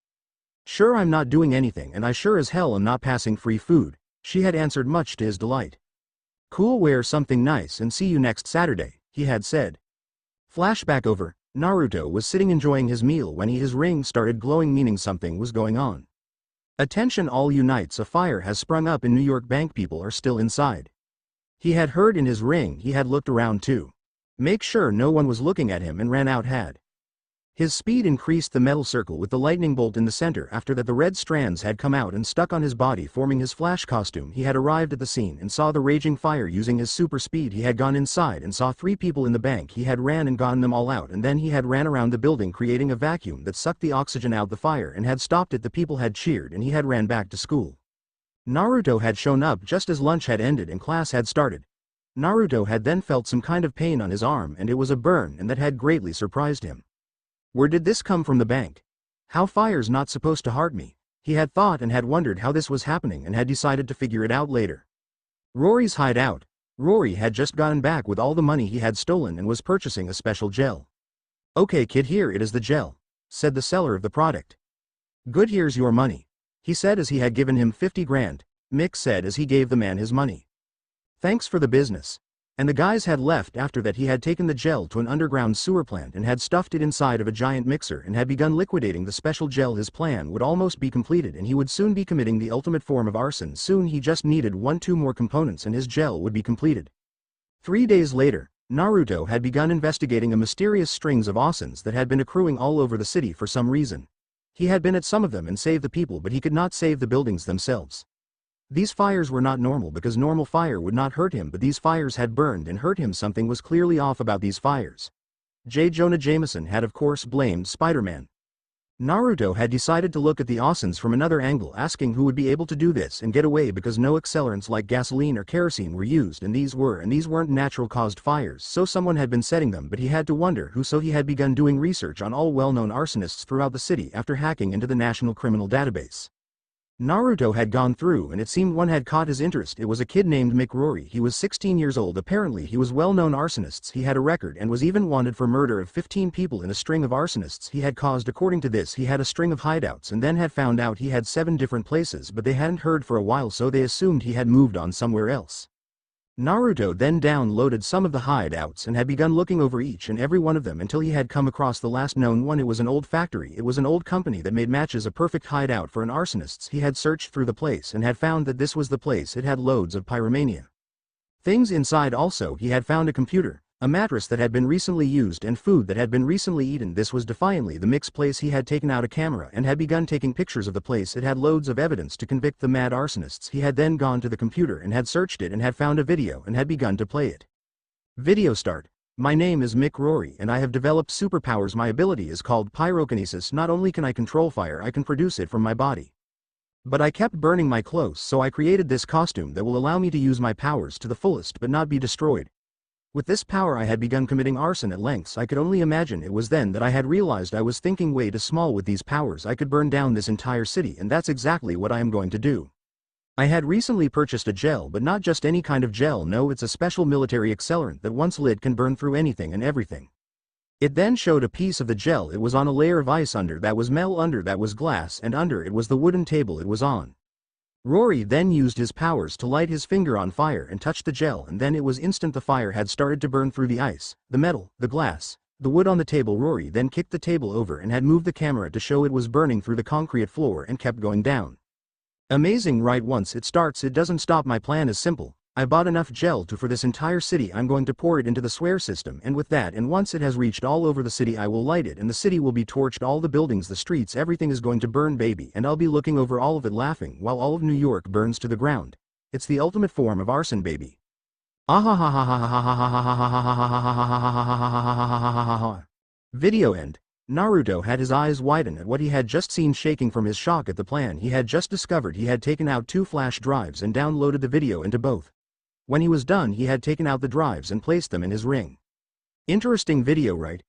"Sure, I'm not doing anything, and I sure as hell am not passing free food," she had answered, much to his delight. "Cool, wear something nice and see you next Saturday," he had said. Flashback over, Naruto was sitting enjoying his meal when his ring started glowing, meaning something was going on. "Attention all unites, a fire has sprung up in New York. Bank people are still inside." He had heard in his ring. He had looked around too. Make sure no one was looking at him and ran out. His speed increased. The metal circle with the lightning bolt in the center. After that, the red strands had come out and stuck on his body, forming his Flash costume. He had arrived at the scene and saw the raging fire. Using his super speed, he had gone inside and saw 3 people in the bank. He had ran and gotten them all out, and then he had ran around the building, creating a vacuum that sucked the oxygen out the fire and had stopped it. The people had cheered and he had ran back to school. Naruto had shown up just as lunch had ended and class had started. Naruto had then felt some kind of pain on his arm, and it was a burn, and that had greatly surprised him. Where did this come from? The bank? How fire's not supposed to hurt me? He had thought and had wondered how this was happening and had decided to figure it out later. Rory's hideout. Rory had just gotten back with all the money he had stolen and was purchasing a special gel. "Okay kid, here it is, the gel," said the seller of the product. "Good, here's your money," he said as he had given him 50 grand, Mick said as he gave the man his money. "Thanks for the business." And the guys had left. After that, he had taken the gel to an underground sewer plant and had stuffed it inside of a giant mixer and had begun liquidating the special gel. His plan would almost be completed and he would soon be committing the ultimate form of arson. Soon he just needed 1-2 more components and his gel would be completed. 3 days later, Naruto had begun investigating a mysterious strings of arsons that had been accruing all over the city for some reason. He had been at some of them and saved the people, but he could not save the buildings themselves. These fires were not normal because normal fire would not hurt him, but these fires had burned and hurt him. Something was clearly off about these fires. J. Jonah Jameson had of course blamed Spider-Man. Naruto had decided to look at the arsons from another angle, asking who would be able to do this and get away, because no accelerants like gasoline or kerosene were used, and these weren't natural caused fires, so someone had been setting them, but he had to wonder who. So he had begun doing research on all well-known arsonists throughout the city after hacking into the National Criminal Database. Naruto had gone through and it seemed one had caught his interest. It was a kid named Mick Rory. He was 16 years old. Apparently he was well-known arsonist. He had a record and was even wanted for murder of 15 people in a string of arsonists he had caused. According to this, he had a string of hideouts and then had found out he had 7 different places, but they hadn't heard for a while, so they assumed he had moved on somewhere else. Naruto then downloaded some of the hideouts and had begun looking over each and every one of them until he had come across the last known one. It was an old factory. It was an old company that made matches, a perfect hideout for an arsonist. He had searched through the place and had found that this was the place. It had loads of pyromania things inside. Also, he had found a computer, a mattress that had been recently used, and food that had been recently eaten. This was defiantly the Mick's place. He had taken out a camera and had begun taking pictures of the place. It had loads of evidence to convict the mad arsonists. He had then gone to the computer and had searched it and had found a video and had begun to play it. Video start. "My name is Mick Rory and I have developed superpowers. My ability is called pyrokinesis. Not only can I control fire, I can produce it from my body. But I kept burning my clothes, so I created this costume that will allow me to use my powers to the fullest but not be destroyed. With this power I had begun committing arson at lengths I could only imagine. It was then that I had realized I was thinking way too small. With these powers I could burn down this entire city, and that's exactly what I am going to do. I had recently purchased a gel, but not just any kind of gel. No, it's a special military accelerant that once lit can burn through anything and everything. It then showed a piece of the gel. It was on a layer of ice, under that was metal, under that was glass, and under it was the wooden table it was on. Rory then used his powers to light his finger on fire and touched the gel, and then it was instant. The fire had started to burn through the ice, the metal, the glass, the wood on the table. Rory then kicked the table over and had moved the camera to show it was burning through the concrete floor and kept going down. Amazing, right? Once it starts, it doesn't stop. My plan is simple. I bought enough gel for this entire city. I'm going to pour it into the swear system, and with that, and once it has reached all over the city, I will light it and the city will be torched. All the buildings, the streets, everything is going to burn, baby, and I'll be looking over all of it laughing while all of New York burns to the ground. It's the ultimate form of arson, baby. Video end. Naruto had his eyes widen at what he had just seen, shaking from his shock at the plan he had just discovered. He had taken out 2 flash drives and downloaded the video into both. When he was done, he had taken out the drives and placed them in his ring. Interesting video, right?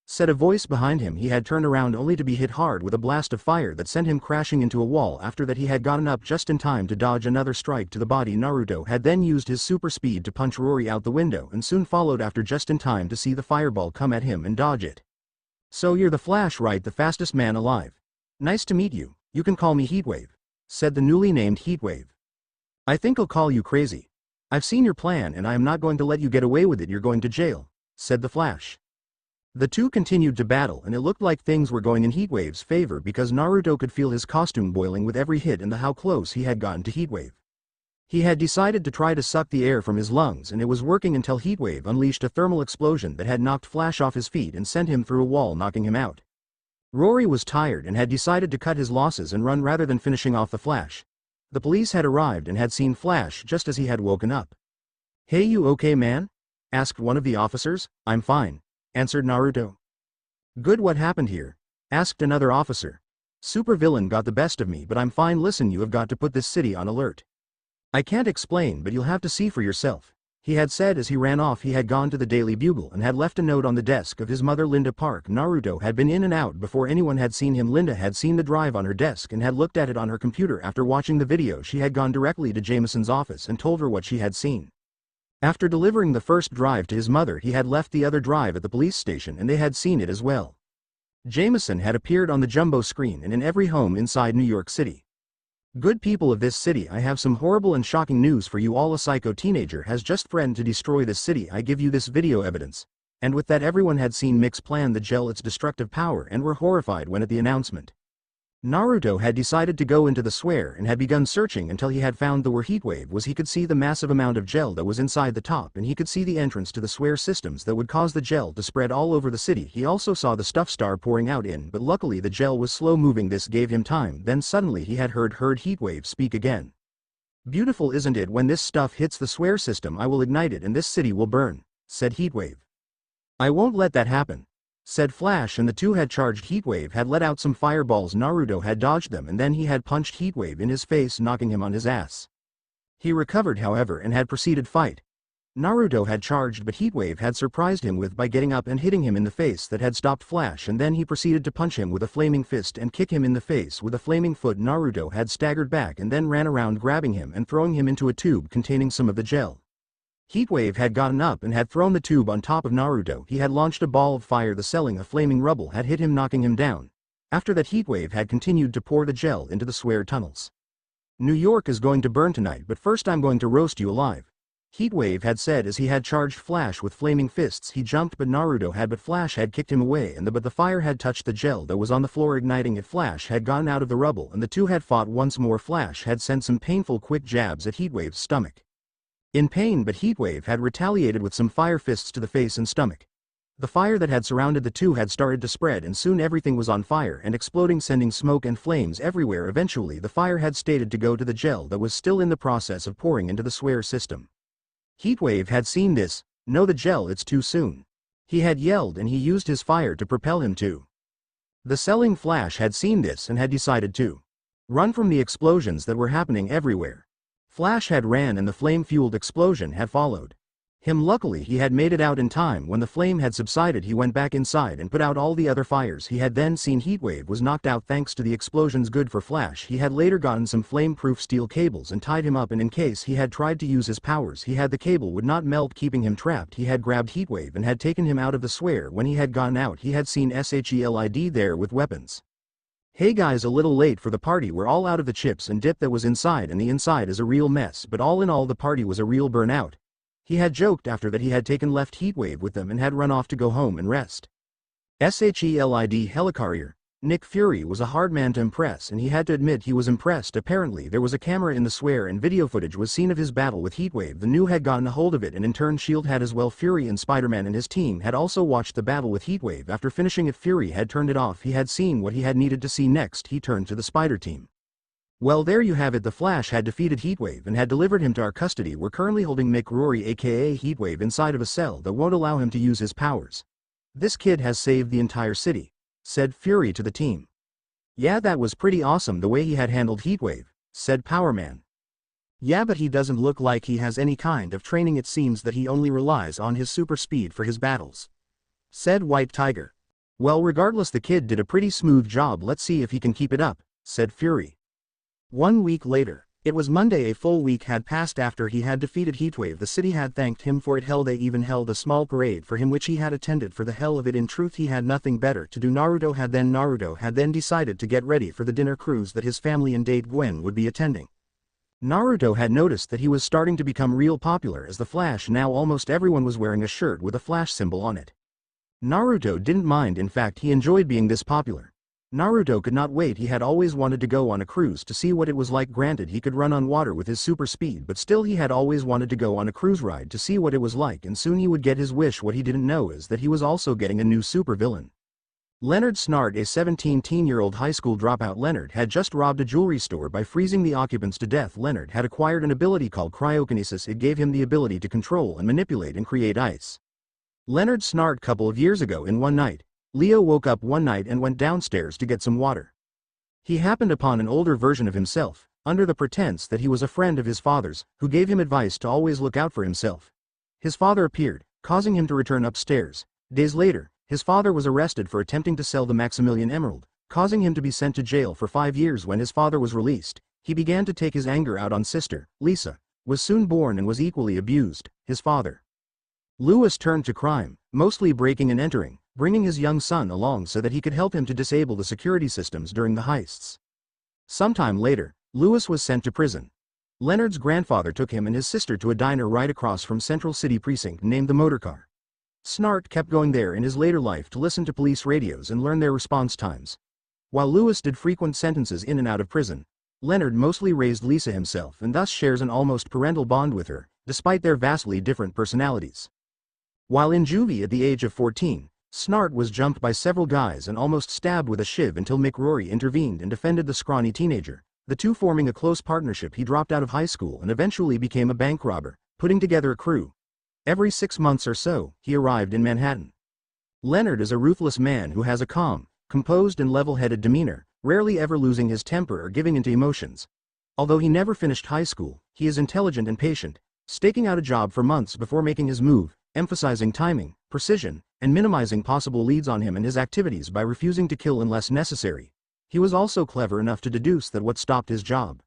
Said a voice behind him. He had turned around only to be hit hard with a blast of fire that sent him crashing into a wall. After that, he had gotten up just in time to dodge another strike to the body. Naruto had then used his super speed to punch Rory out the window and soon followed after just in time to see the fireball come at him and dodge it. So you're the Flash, right? The fastest man alive. Nice to meet you. You can call me Heatwave, said the newly named Heatwave. I think I'll call you Crazy. I've seen your plan and I am not going to let you get away with it. You're going to jail, said the Flash. The two continued to battle, and it looked like things were going in Heatwave's favor because Naruto could feel his costume boiling with every hit and how close he had gotten to Heatwave. He had decided to try to suck the air from his lungs, and it was working until Heatwave unleashed a thermal explosion that had knocked Flash off his feet and sent him through a wall, knocking him out. Rory was tired and had decided to cut his losses and run rather than finishing off the Flash. The police had arrived and had seen Flash just as he had woken up. "Hey, you okay, man?" asked one of the officers. "I'm fine," answered Naruto. "Good, what happened here?" asked another officer. "Supervillain got the best of me, but I'm fine. Listen, you have got to put this city on alert. I can't explain, but you'll have to see for yourself," he had said as he ran off. He had gone to the Daily Bugle and had left a note on the desk of his mother, Linda Park. Naruto had been in and out before anyone had seen him. Linda had seen the drive on her desk and had looked at it on her computer. After watching the video, she had gone directly to Jameson's office and told her what she had seen. After delivering the first drive to his mother, he had left the other drive at the police station and they had seen it as well. Jameson had appeared on the jumbo screen and in every home inside New York City. "Good people of this city, I have some horrible and shocking news for you all. A psycho teenager has just threatened to destroy this city. I give you this video evidence." And with that, everyone had seen Mick's plan, the gel, its destructive power, and were horrified when at the announcement. Naruto had decided to go into the swear and had begun searching until he had found the where Heatwave was. He could see the massive amount of gel that was inside the top, and he could see the entrance to the swear systems that would cause the gel to spread all over the city. He also saw the stuff star pouring out in, but luckily the gel was slow moving. This gave him time. Then suddenly he had heard Heatwave speak again. "Beautiful, isn't it? When this stuff hits the swear system, I will ignite it and this city will burn," said Heatwave. "I won't let that happen," said Flash, and the two had charged. Heatwave had let out some fireballs. Naruto had dodged them and then he had punched Heatwave in his face, knocking him on his ass. He recovered, however, and had proceeded fight. Naruto had charged, but Heatwave had surprised him by getting up and hitting him in the face. That had stopped Flash, and then he proceeded to punch him with a flaming fist and kick him in the face with a flaming foot. Naruto had staggered back and then ran around, grabbing him and throwing him into a tube containing some of the gel. Heatwave had gotten up and had thrown the tube on top of Naruto. He had launched a ball of fire. The selling of flaming rubble had hit him, knocking him down. After that, Heatwave had continued to pour the gel into the swear tunnels. "New York is going to burn tonight, but first I'm going to roast you alive," Heatwave had said as he had charged Flash with flaming fists. He jumped, but Flash had kicked him away, but the fire had touched the gel that was on the floor, igniting it. Flash had gone out of the rubble and the two had fought once more. Flash had sent some painful quick jabs at Heatwave's stomach. In pain, but Heatwave had retaliated with some fire fists to the face and stomach. The fire that had surrounded the two had started to spread, and soon everything was on fire and exploding, sending smoke and flames everywhere. Eventually the fire had stated to go to the gel that was still in the process of pouring into the swear system. Heatwave had seen this. "No, the gel, it's too soon," he had yelled, and he used his fire to propel him to the selling. Flash had seen this and had decided to run from the explosions that were happening everywhere. Flash had ran and the flame-fueled explosion had followed. Luckily he had made it out in time. When the flame had subsided, he went back inside and put out all the other fires. He had then seen Heatwave was knocked out thanks to the explosions. Good for Flash. He had later gotten some flame-proof steel cables and tied him up, and in case he had tried to use his powers, he had the cable would not melt, keeping him trapped. He had grabbed Heatwave and had taken him out of the square. When he had gone out, he had seen SHELID there with weapons. Hey guys, a little late for the party. We're all out of the chips and dip that was inside, and the inside is a real mess, but all in all the party was a real burnout. He had joked after that he had left Heatwave with them and had run off to go home and rest. SHELID helicarrier. Nick Fury was a hard man to impress, and he had to admit he was impressed. Apparently there was a camera in the square and video footage was seen of his battle with Heatwave. The new had gotten a hold of it, and in turn S.H.I.E.L.D. had as well. Fury and Spider-Man and his team had also watched the battle with Heatwave. After finishing it, Fury had turned it off. He had seen what he had needed to see. Next he turned to the Spider team. Well, there you have it. The Flash had defeated Heatwave and had delivered him to our custody. We're currently holding Mick Rory aka Heatwave inside of a cell that won't allow him to use his powers. This kid has saved the entire city, said Fury to the team. Yeah, that was pretty awesome the way he had handled Heatwave, said Power Man. Yeah, but he doesn't look like he has any kind of training. It seems that he only relies on his super speed for his battles, said White Tiger. Well, regardless, the kid did a pretty smooth job. Let's see if he can keep it up, said Fury. 1 week later, it was Monday. A full week had passed after he had defeated Heatwave. The city had thanked him for it. They even held a small parade for him which he had attended for the hell of it. In truth, he had nothing better to do. Naruto had then decided to get ready for the dinner cruise that his family and date Gwen would be attending. Naruto had noticed that he was starting to become real popular as the Flash. Now almost everyone was wearing a shirt with a Flash symbol on it. Naruto didn't mind. In fact, he enjoyed being this popular. Naruto could not wait. He had always wanted to go on a cruise to see what it was like. Granted, he could run on water with his super speed, but still he had always wanted to go on a cruise ride to see what it was like, and soon he would get his wish. What he didn't know is that he was also getting a new super villain. Leonard Snart, a 17-year-old high school dropout. Leonard had just robbed a jewelry store by freezing the occupants to death. Leonard had acquired an ability called cryokinesis. It gave him the ability to control and manipulate and create ice. Leonard Snart. Couple of years ago, in one night, Leo woke up one night and went downstairs to get some water. He happened upon an older version of himself, under the pretense that he was a friend of his father's, who gave him advice to always look out for himself. His father appeared, causing him to return upstairs. Days later, his father was arrested for attempting to sell the Maximilian Emerald, causing him to be sent to jail for 5 years. When his father was released, he began to take his anger out on sister, Lisa, was soon born and was equally abused. His father, Louis, turned to crime, mostly breaking and entering, bringing his young son along so that he could help him to disable the security systems during the heists. Sometime later, Louis was sent to prison. Leonard's grandfather took him and his sister to a diner right across from Central City Precinct named the Motorcar. Snart kept going there in his later life to listen to police radios and learn their response times. While Louis did frequent sentences in and out of prison, Leonard mostly raised Lisa himself and thus shares an almost parental bond with her, despite their vastly different personalities. While in juvie at the age of 14, Snart was jumped by several guys and almost stabbed with a shiv until Mick Rory intervened and defended the scrawny teenager, the two forming a close partnership. He dropped out of high school and eventually became a bank robber, putting together a crew. Every 6 months or so, he arrived in Manhattan. Leonard is a ruthless man who has a calm, composed and level-headed demeanor, rarely ever losing his temper or giving into emotions. Although he never finished high school, he is intelligent and patient, staking out a job for months before making his move, emphasizing timing, precision, and minimizing possible leads on him and his activities by refusing to kill unless necessary. He was also clever enough to deduce that what stopped his job.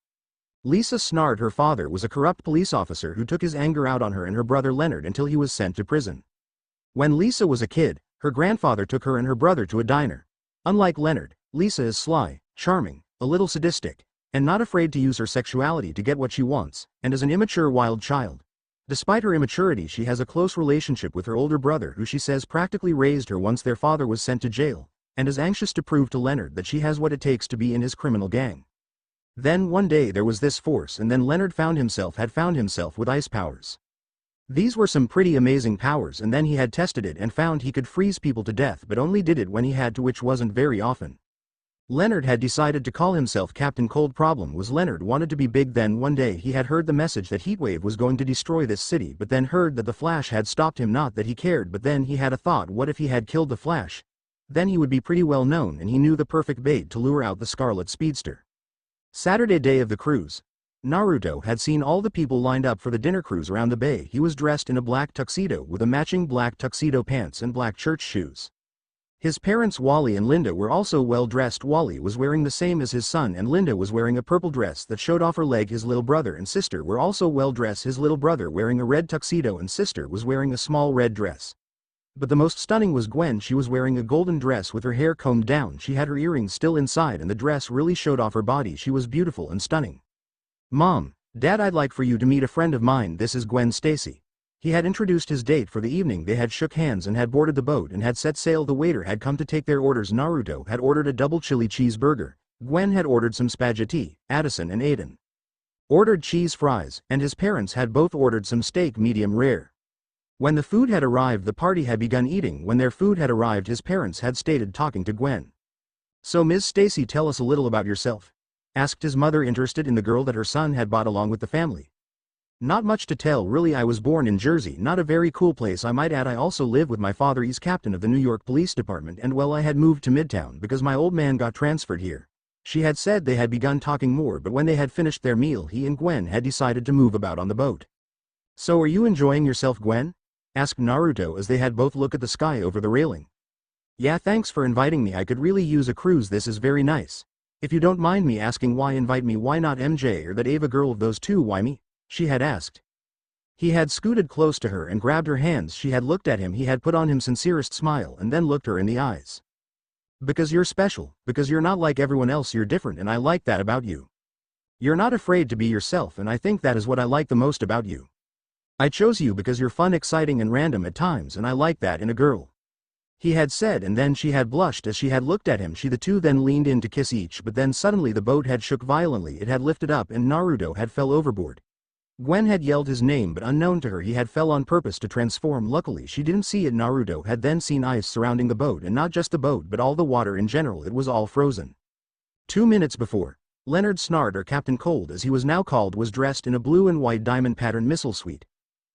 Lisa Snart, her father, was a corrupt police officer who took his anger out on her and her brother Leonard until he was sent to prison. When Lisa was a kid, her grandfather took her and her brother to a diner. Unlike Leonard, Lisa is sly, charming, a little sadistic, and not afraid to use her sexuality to get what she wants, and is an immature wild child. Despite her immaturity, she has a close relationship with her older brother who she says practically raised her once their father was sent to jail, and is anxious to prove to Leonard that she has what it takes to be in his criminal gang. Then one day there was this force, and then Leonard found himself with ice powers. These were some pretty amazing powers, and then he had tested it and found he could freeze people to death, but only did it when he had to, which wasn't very often. Leonard had decided to call himself Captain Cold. Problem was Leonard wanted to be big. Then one day he had heard the message that Heatwave was going to destroy this city, but then heard that the Flash had stopped him. Not that he cared, but then he had a thought: what if he had killed the Flash? Then he would be pretty well known, and he knew the perfect bait to lure out the Scarlet Speedster. Saturday day of the cruise. Naruto had seen all the people lined up for the dinner cruise around the bay. He was dressed in a black tuxedo with a matching black tuxedo pants and black church shoes. His parents Wally and Linda were also well dressed. Wally was wearing the same as his son and Linda was wearing a purple dress that showed off her leg. His little brother and sister were also well dressed. His little brother wearing a red tuxedo and sister was wearing a small red dress. But the most stunning was Gwen. She was wearing a golden dress with her hair combed down. She had her earrings still inside and the dress really showed off her body. She was beautiful and stunning. Mom, Dad, I'd like for you to meet a friend of mine. This is Gwen Stacy. He had introduced his date for the evening. They had shook hands and had boarded the boat and had set sail. The waiter had come to take their orders. Naruto had ordered a double chili cheeseburger. Gwen had ordered some spaghetti. Addison and Aiden ordered cheese fries, and his parents had both ordered some steak medium rare. When the food had arrived, the party had begun eating. When their food had arrived, his parents had stated talking to Gwen. So Ms. Stacy, tell us a little about yourself, asked his mother, interested in the girl that her son had brought along with the family. Not much to tell really. I was born in Jersey, not a very cool place I might add. I also live with my father. He's captain of the New York Police Department, and well, I had moved to Midtown because my old man got transferred here. She had said. They had begun talking more, but when they had finished their meal, he and Gwen had decided to move about on the boat. So are you enjoying yourself, Gwen? Asked Naruto as they had both looked at the sky over the railing. Yeah, thanks for inviting me. I could really use a cruise. This is very nice. If you don't mind me asking, why invite me? Why not MJ or that Ava girl? Of those two, why me? She had asked. He had scooted close to her and grabbed her hands. She had looked at him. He had put on him sincerest smile and then looked her in the eyes. Because you're special, because you're not like everyone else. You're different, and I like that about you. You're not afraid to be yourself, and I think that is what I like the most about you. I chose you because you're fun, exciting, and random at times, and I like that in a girl. He had said, and then she had blushed as she had looked at him. The two then leaned in to kiss each, but then suddenly the boat had shook violently. It had lifted up and Naruto had fell overboard. Gwen had yelled his name, but unknown to her he had fell on purpose to transform. Luckily she didn't see it. Naruto had then seen ice surrounding the boat, and not just the boat but all the water in general. It was all frozen. 2 minutes before, Leonard Snart, or Captain Cold as he was now called, was dressed in a blue and white diamond pattern missile suite.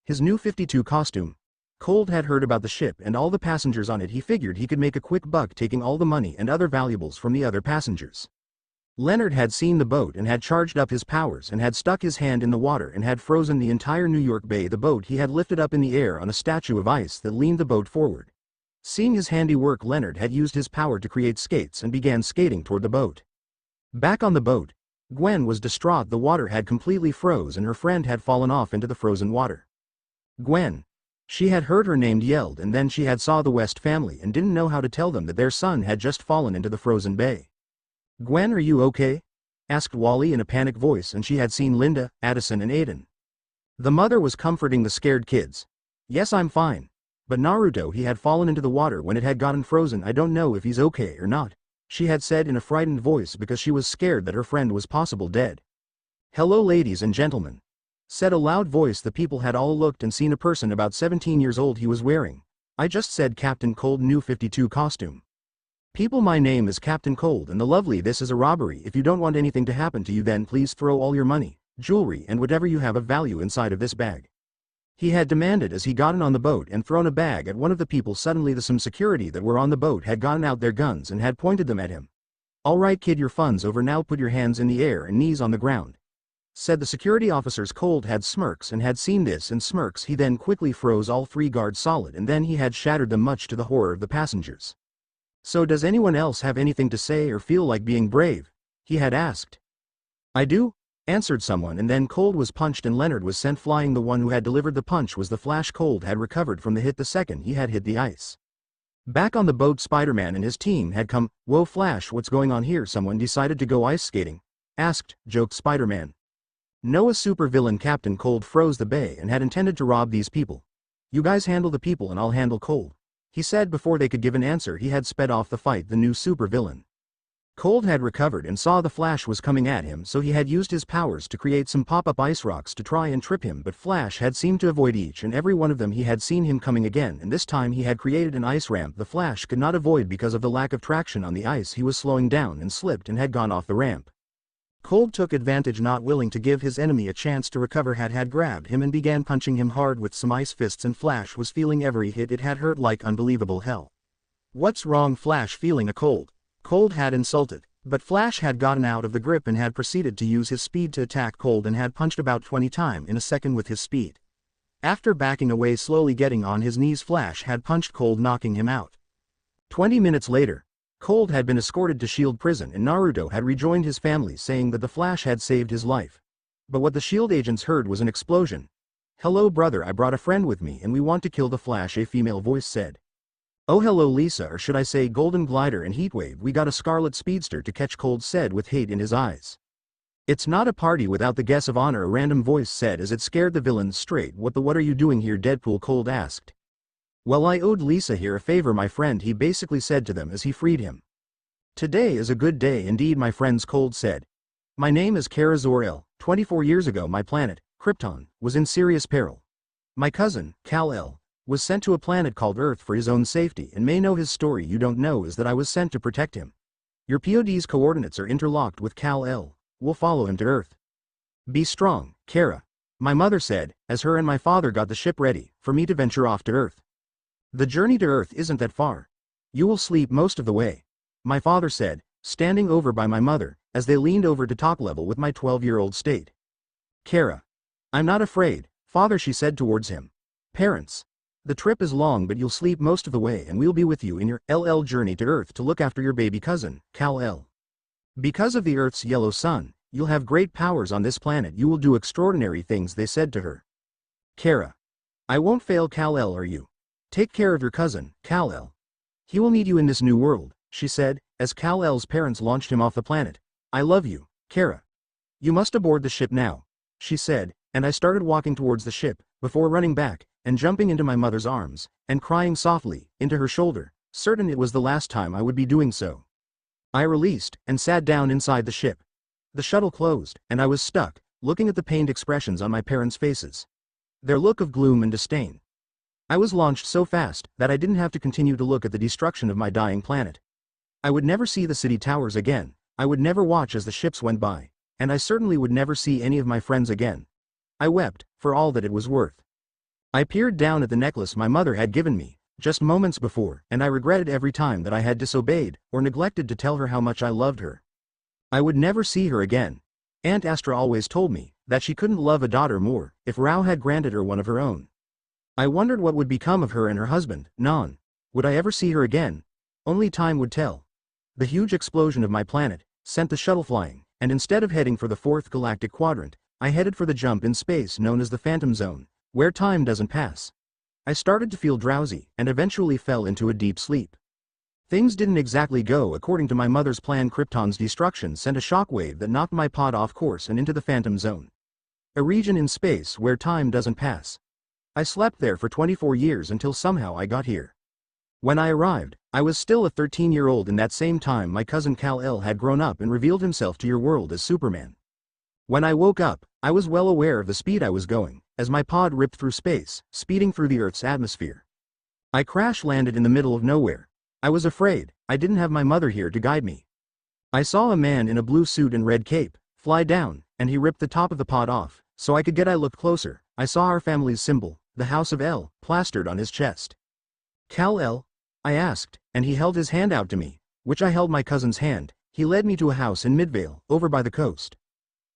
His new 52 costume. Cold had heard about the ship and all the passengers on it. He figured he could make a quick buck taking all the money and other valuables from the other passengers. Leonard had seen the boat and had charged up his powers and had stuck his hand in the water and had frozen the entire New York Bay. The boat he had lifted up in the air on a statue of ice that leaned the boat forward. Seeing his handiwork, Leonard had used his power to create skates and began skating toward the boat. Back on the boat, Gwen was distraught. The water had completely froze and her friend had fallen off into the frozen water. Gwen. She had heard her name yelled, and then she had saw the West family and didn't know how to tell them that their son had just fallen into the frozen bay. Gwen, are you okay? Asked Wally in a panicked voice, and she had seen Linda, Addison and Aiden. The mother was comforting the scared kids. Yes, I'm fine. But Naruto, he had fallen into the water when it had gotten frozen. I don't know if he's okay or not, she had said in a frightened voice because she was scared that her friend was possible dead. Hello ladies and gentlemen, said a loud voice. The people had all looked and seen a person about 17 years old. He was wearing, I just said, Captain Cold new 52 costume. People, my name is Captain Cold and the lovely. This is a robbery. If you don't want anything to happen to you, then please throw all your money, jewelry and whatever you have of value inside of this bag, he had demanded as he gotten on the boat and thrown a bag at one of the people. Suddenly some security that were on the boat had gotten out their guns and had pointed them at him. All right kid, your fun's over now. Put your hands in the air and knees on the ground, said the security officers. Cold had smirks and had seen this and smirks. He then quickly froze all 3 guards solid and then he had shattered them, much to the horror of the passengers. So does anyone else have anything to say or feel like being brave? He had asked. I do, answered someone, and then Cold was punched and Leonard was sent flying. The one who had delivered the punch was the Flash. Cold had recovered from the hit the second he had hit the ice. Back on the boat, Spider-Man and his team had come. Whoa Flash, what's going on here? Someone decided to go ice skating? Asked, joked Spider-Man. No, a supervillain. Captain Cold froze the bay and had intended to rob these people. You guys handle the people and I'll handle Cold, he said. Before they could give an answer, he had sped off the fight. The new supervillain. Cold had recovered and saw the Flash was coming at him, so he had used his powers to create some pop-up ice rocks to try and trip him, but Flash had seemed to avoid each and every one of them. He had seen him coming again, and this time he had created an ice ramp the Flash could not avoid because of the lack of traction on the ice. He was slowing down and slipped and had gone off the ramp. Cold took advantage, not willing to give his enemy a chance to recover. Had grabbed him and began punching him hard with some ice fists, and Flash was feeling every hit. It had hurt like unbelievable hell. What's wrong? Flash feeling a cold. Cold had insulted. But Flash had gotten out of the grip and had proceeded to use his speed to attack Cold and had punched about 20 times in a second with his speed. After backing away slowly getting on his knees, Flash had punched Cold, knocking him out. 20 minutes later, Cold had been escorted to S.H.I.E.L.D. prison and Naruto had rejoined his family saying that the Flash had saved his life. But what the S.H.I.E.L.D. agents heard was an explosion. "Hello brother, I brought a friend with me and we want to kill the Flash," a female voice said. "Oh hello Lisa, or should I say Golden Glider and Heatwave, we got a Scarlet Speedster to catch," Cold said with hate in his eyes. "It's not a party without the guest of honor," a random voice said as it scared the villains straight. What are you doing here, Deadpool?" Cold asked. "Well, I owed Lisa here a favor, my friend," he basically said to them as he freed him. "Today is a good day indeed, my friends," Cold said. "My name is Kara Zor-El. 24 years ago my planet, Krypton, was in serious peril. My cousin, Kal-El, was sent to a planet called Earth for his own safety, and may know his story you don't know is that I was sent to protect him. Your POD's coordinates are interlocked with Kal-El. We'll follow him to Earth. Be strong, Kara," my mother said, as her and my father got the ship ready for me to venture off to Earth. "The journey to Earth isn't that far. You will sleep most of the way," my father said, standing over by my mother, as they leaned over to talk level with my 12-year-old state. "Kara, I'm not afraid, father," she said towards him. "Parents, the trip is long but you'll sleep most of the way and we'll be with you in your LL journey to Earth to look after your baby cousin, Kal-El. Because of the Earth's yellow sun, you'll have great powers on this planet. You will do extraordinary things," they said to her. "Kara, I won't fail Kal-El or you. Take care of your cousin, Kal-El. He will need you in this new world," she said, as Kal-El's parents launched him off the planet. "I love you, Kara. You must aboard the ship now," she said, and I started walking towards the ship, before running back, and jumping into my mother's arms, and crying softly, into her shoulder, certain it was the last time I would be doing so. I released, and sat down inside the ship. The shuttle closed, and I was stuck, looking at the pained expressions on my parents' faces. Their look of gloom and disdain. I was launched so fast, that I didn't have to continue to look at the destruction of my dying planet. I would never see the city towers again, I would never watch as the ships went by, and I certainly would never see any of my friends again. I wept, for all that it was worth. I peered down at the necklace my mother had given me, just moments before, and I regretted every time that I had disobeyed, or neglected to tell her how much I loved her. I would never see her again. Aunt Astra always told me, that she couldn't love a daughter more, if Rao had granted her one of her own. I wondered what would become of her and her husband, Non. Would I ever see her again? Only time would tell. The huge explosion of my planet sent the shuttle flying, and instead of heading for the 4th galactic quadrant, I headed for the jump in space known as the Phantom Zone, where time doesn't pass. I started to feel drowsy, and eventually fell into a deep sleep. Things didn't exactly go according to my mother's plan. Krypton's destruction sent a shockwave that knocked my pod off course and into the Phantom Zone. A region in space where time doesn't pass. I slept there for 24 years until somehow I got here. When I arrived, I was still a 13-year-old. In that same time my cousin Kal-El had grown up and revealed himself to your world as Superman. When I woke up, I was well aware of the speed I was going, as my pod ripped through space, speeding through the Earth's atmosphere. I crash-landed in the middle of nowhere. I was afraid, I didn't have my mother here to guide me. I saw a man in a blue suit and red cape fly down, and he ripped the top of the pod off, so I could get. I looked closer, I saw our family's symbol, the House of El, plastered on his chest. "Kal-El?" I asked, and he held his hand out to me, which I held my cousin's hand. He led me to a house in Midvale, over by the coast.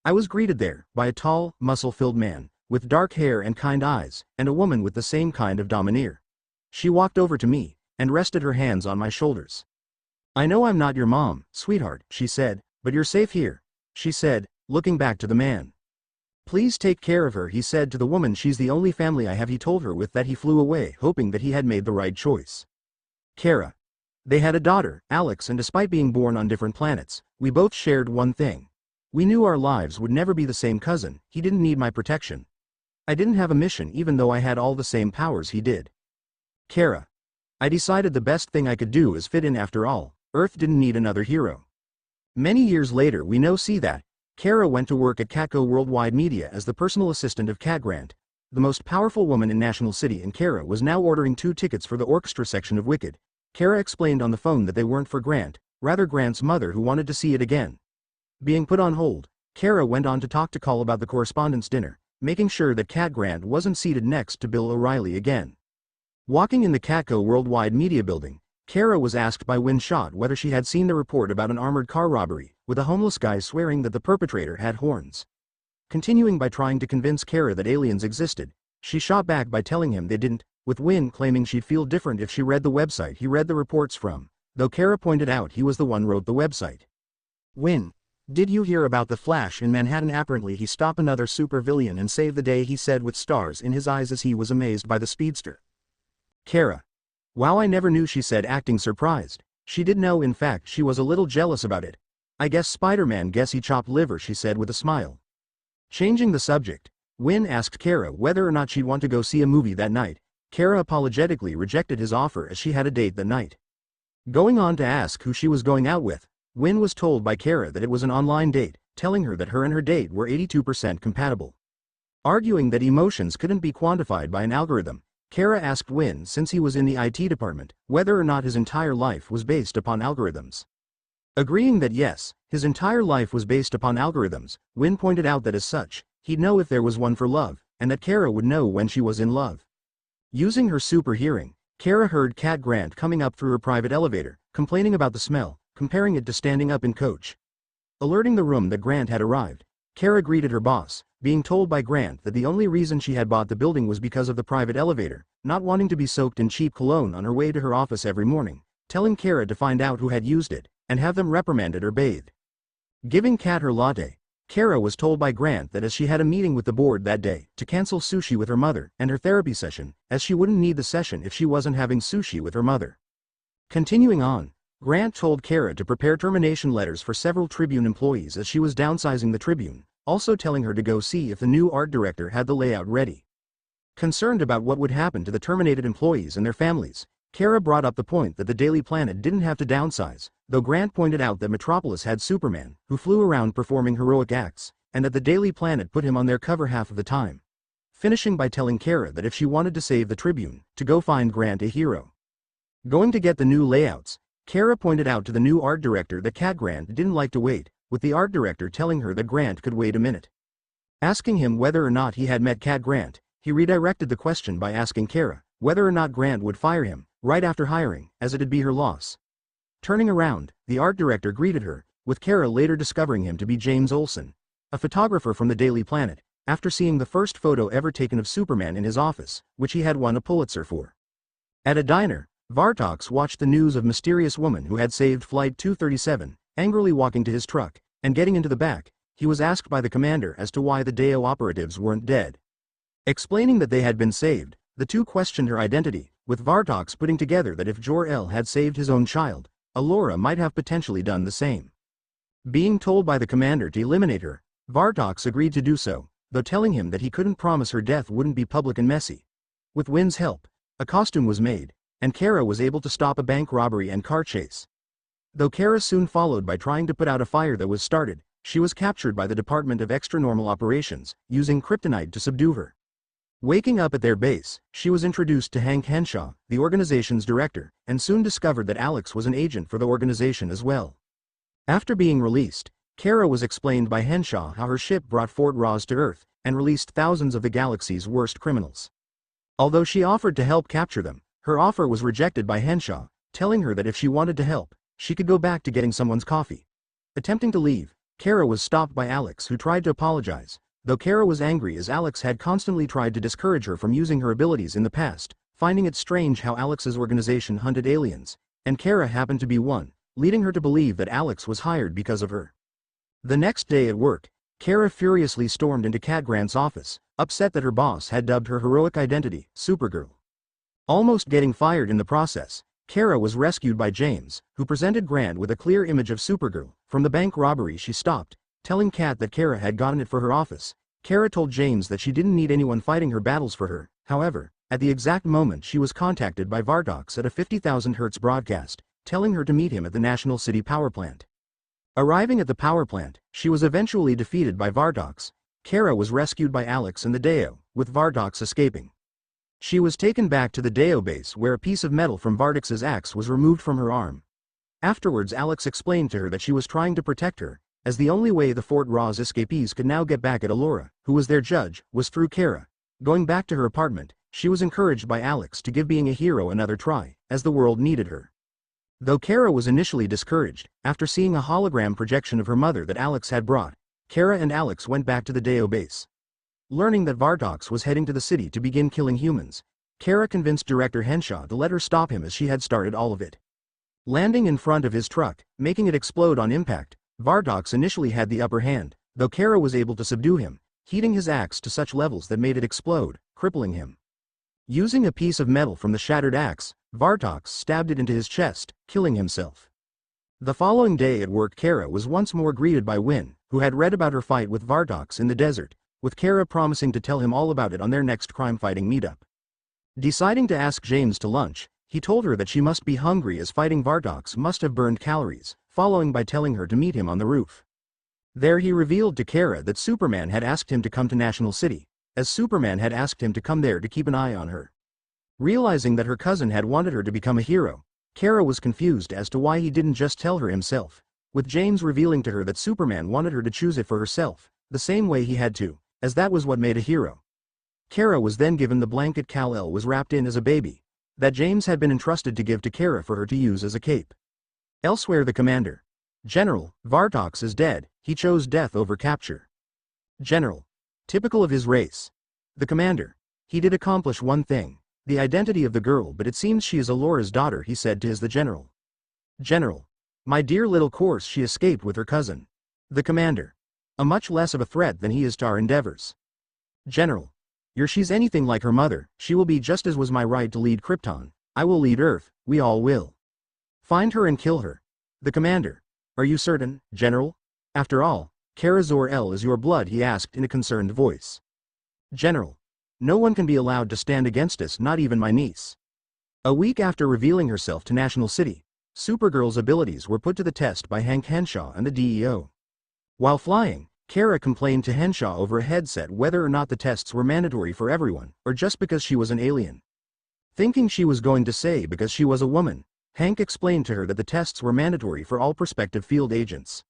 I was greeted there by a tall, muscle-filled man, with dark hair and kind eyes, and a woman with the same kind of domineer. She walked over to me, and rested her hands on my shoulders. "I know I'm not your mom, sweetheart," she said, "but you're safe here," she said, looking back to the man. "Please take care of her," he said to the woman. "She's the only family I have," he told her. With that he flew away, hoping that he had made the right choice. Kara. They had a daughter, Alex, and despite being born on different planets, we both shared one thing. We knew our lives would never be the same. Cousin, he didn't need my protection. I didn't have a mission even though I had all the same powers he did. Kara. I decided the best thing I could do is fit in. After all, Earth didn't need another hero. Many years later we now see that Kara went to work at Catco Worldwide Media as the personal assistant of Cat Grant, the most powerful woman in National City, and Kara was now ordering 2 tickets for the orchestra section of Wicked. Kara explained on the phone that they weren't for Grant, rather Grant's mother, who wanted to see it again. Being put on hold, Kara went on to talk to Call about the correspondence dinner, making sure that Cat Grant wasn't seated next to Bill O'Reilly again. Walking in the Catco Worldwide Media building, Kara was asked by Win Shot whether she had seen the report about an armored car robbery, with a homeless guy swearing that the perpetrator had horns. Continuing by trying to convince Kara that aliens existed, she shot back by telling him they didn't, with Win claiming she'd feel different if she read the website he read the reports from, though Kara pointed out he was the one who wrote the website. Win, did you hear about the Flash in Manhattan? Apparently he stopped another supervillain and saved the day, he said with stars in his eyes as he was amazed by the speedster. Kara. Wow, I never knew, she said, acting surprised. She did know, in fact she was a little jealous about it. I guess Spider-Man guess he chopped liver, she said with a smile. Changing the subject, Win asked Kara whether or not she'd want to go see a movie that night. Kara apologetically rejected his offer as she had a date that night. Going on to ask who she was going out with, Win was told by Kara that it was an online date, telling her that her and her date were 82% compatible. Arguing that emotions couldn't be quantified by an algorithm, Kara asked Win, since he was in the IT department, whether or not his entire life was based upon algorithms. Agreeing that yes, his entire life was based upon algorithms, Win pointed out that as such, he'd know if there was one for love, and that Kara would know when she was in love. Using her super hearing, Kara heard Cat Grant coming up through her private elevator, complaining about the smell, comparing it to standing up in coach. Alerting the room that Grant had arrived, Kara greeted her boss, being told by Grant that the only reason she had bought the building was because of the private elevator, not wanting to be soaked in cheap cologne on her way to her office every morning, telling Kara to find out who had used it, and have them reprimanded or bathed. Giving Kat her latte, Kara was told by Grant that as she had a meeting with the board that day, to cancel sushi with her mother and her therapy session, as she wouldn't need the session if she wasn't having sushi with her mother. Continuing on, Grant told Kara to prepare termination letters for several Tribune employees as she was downsizing the Tribune, also telling her to go see if the new art director had the layout ready. Concerned about what would happen to the terminated employees and their families, Kara brought up the point that the Daily Planet didn't have to downsize, though Grant pointed out that Metropolis had Superman, who flew around performing heroic acts, and that the Daily Planet put him on their cover half of the time. Finishing by telling Kara that if she wanted to save the Tribune, to go find Grant a hero. Going to get the new layouts, Kara pointed out to the new art director that Cat Grant didn't like to wait, with the art director telling her that Grant could wait a minute. Asking him whether or not he had met Cat Grant, he redirected the question by asking Kara whether or not Grant would fire him, right after hiring, as it'd be her loss. Turning around, the art director greeted her, with Kara later discovering him to be James Olsen, a photographer from the Daily Planet, after seeing the first photo ever taken of Superman in his office, which he had won a Pulitzer for. At a diner, Vartox watched the news of mysterious woman who had saved Flight 237, angrily walking to his truck, and getting into the back. He was asked by the commander as to why the DAO operatives weren't dead. Explaining that they had been saved, the two questioned her identity, with Vartox putting together that if Jor-El had saved his own child, Alora might have potentially done the same. Being told by the commander to eliminate her, Vartox agreed to do so, though telling him that he couldn't promise her death wouldn't be public and messy. With Win's help, a costume was made, and Kara was able to stop a bank robbery and car chase. Though Kara soon followed by trying to put out a fire that was started, she was captured by the Department of Extra-Normal Operations, using kryptonite to subdue her. Waking up at their base, she was introduced to Hank Henshaw, the organization's director, and soon discovered that Alex was an agent for the organization as well. After being released, Kara was explained by Henshaw how her ship brought Fort Ross to Earth and released thousands of the galaxy's worst criminals. Although she offered to help capture them, her offer was rejected by Henshaw, telling her that if she wanted to help, she could go back to getting someone's coffee. Attempting to leave, Kara was stopped by Alex, who tried to apologize, though Kara was angry as Alex had constantly tried to discourage her from using her abilities in the past, finding it strange how Alex's organization hunted aliens, and Kara happened to be one, leading her to believe that Alex was hired because of her. The next day at work, Kara furiously stormed into Cat Grant's office, upset that her boss had dubbed her heroic identity, Supergirl. Almost getting fired in the process, Kara was rescued by James, who presented Grant with a clear image of Supergirl. From the bank robbery she stopped, telling Kat that Kara had gotten it for her office. Kara told James that she didn't need anyone fighting her battles for her. However, at the exact moment she was contacted by Vartox at a 50,000 Hz broadcast, telling her to meet him at the National City power plant. Arriving at the power plant, she was eventually defeated by Vartox. Kara was rescued by Alex and the DAO, with Vartox escaping. She was taken back to the DAO base where a piece of metal from Vartox's axe was removed from her arm. Afterwards, Alex explained to her that she was trying to protect her, as the only way the Fort Ross escapees could now get back at Alora, who was their judge, was through Kara. Going back to her apartment, she was encouraged by Alex to give being a hero another try, as the world needed her. Though Kara was initially discouraged, after seeing a hologram projection of her mother that Alex had brought, Kara and Alex went back to the Deo base. Learning that Vartox was heading to the city to begin killing humans, Kara convinced director Henshaw to let her stop him as she had started all of it. Landing in front of his truck, making it explode on impact, Vartox initially had the upper hand, though Kara was able to subdue him, heating his axe to such levels that made it explode, crippling him. Using a piece of metal from the shattered axe, Vartox stabbed it into his chest, killing himself. The following day at work, Kara was once more greeted by Win, who had read about her fight with Vartox in the desert, with Kara promising to tell him all about it on their next crime-fighting meetup. Deciding to ask James to lunch, he told her that she must be hungry as fighting Vartox must have burned calories, following by telling her to meet him on the roof. There he revealed to Kara that Superman had asked him to come to National City, as Superman had asked him to come there to keep an eye on her. Realizing that her cousin had wanted her to become a hero, Kara was confused as to why he didn't just tell her himself, with James revealing to her that Superman wanted her to choose it for herself, the same way he had to, as that was what made a hero. Kara was then given the blanket Kal-El was wrapped in as a baby, that James had been entrusted to give to Kara for her to use as a cape. Elsewhere, the commander. General, Vartox is dead, he chose death over capture. General. Typical of his race. The commander. He did accomplish one thing, the identity of the girl, but it seems she is Alora's daughter, he said to the general. General. My dear little course, she escaped with her cousin. The commander. A much less of a threat than he is to our endeavors. General. She's anything like her mother, she will be just as was my right to lead Krypton, I will lead Earth, we all will. Find her and kill her. The commander. Are you certain, General? After all, Kara Zor-El is your blood, he asked in a concerned voice. General. No one can be allowed to stand against us, not even my niece. A week after revealing herself to National City, Supergirl's abilities were put to the test by Hank Henshaw and the DEO. While flying, Kara complained to Henshaw over a headset whether or not the tests were mandatory for everyone, or just because she was an alien. Thinking she was going to say because she was a woman, Hank explained to her that the tests were mandatory for all prospective field agents.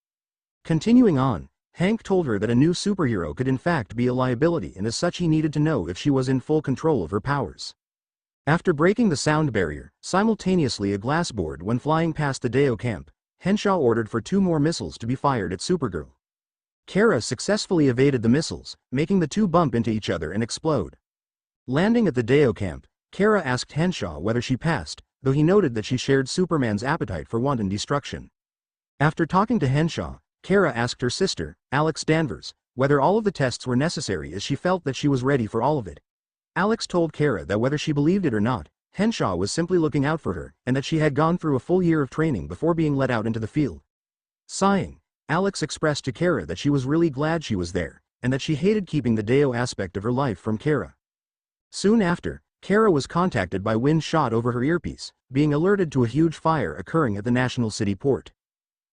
Continuing on, Hank told her that a new superhero could in fact be a liability, and as such he needed to know if she was in full control of her powers. After breaking the sound barrier, simultaneously a glass board when flying past the Deo camp, Henshaw ordered for 2 more missiles to be fired at Supergirl. Kara successfully evaded the missiles, making the two bump into each other and explode. Landing at the Deo camp, Kara asked Henshaw whether she passed, though he noted that she shared Superman's appetite for wanton destruction. After talking to Henshaw, Kara asked her sister, Alex Danvers, whether all of the tests were necessary, as she felt that she was ready for all of it. Alex told Kara that whether she believed it or not, Henshaw was simply looking out for her, and that she had gone through a full year of training before being let out into the field. Sighing, Alex expressed to Kara that she was really glad she was there, and that she hated keeping the Deo aspect of her life from Kara. Soon after, Kara was contacted by Wynn shot over her earpiece, being alerted to a huge fire occurring at the National City port.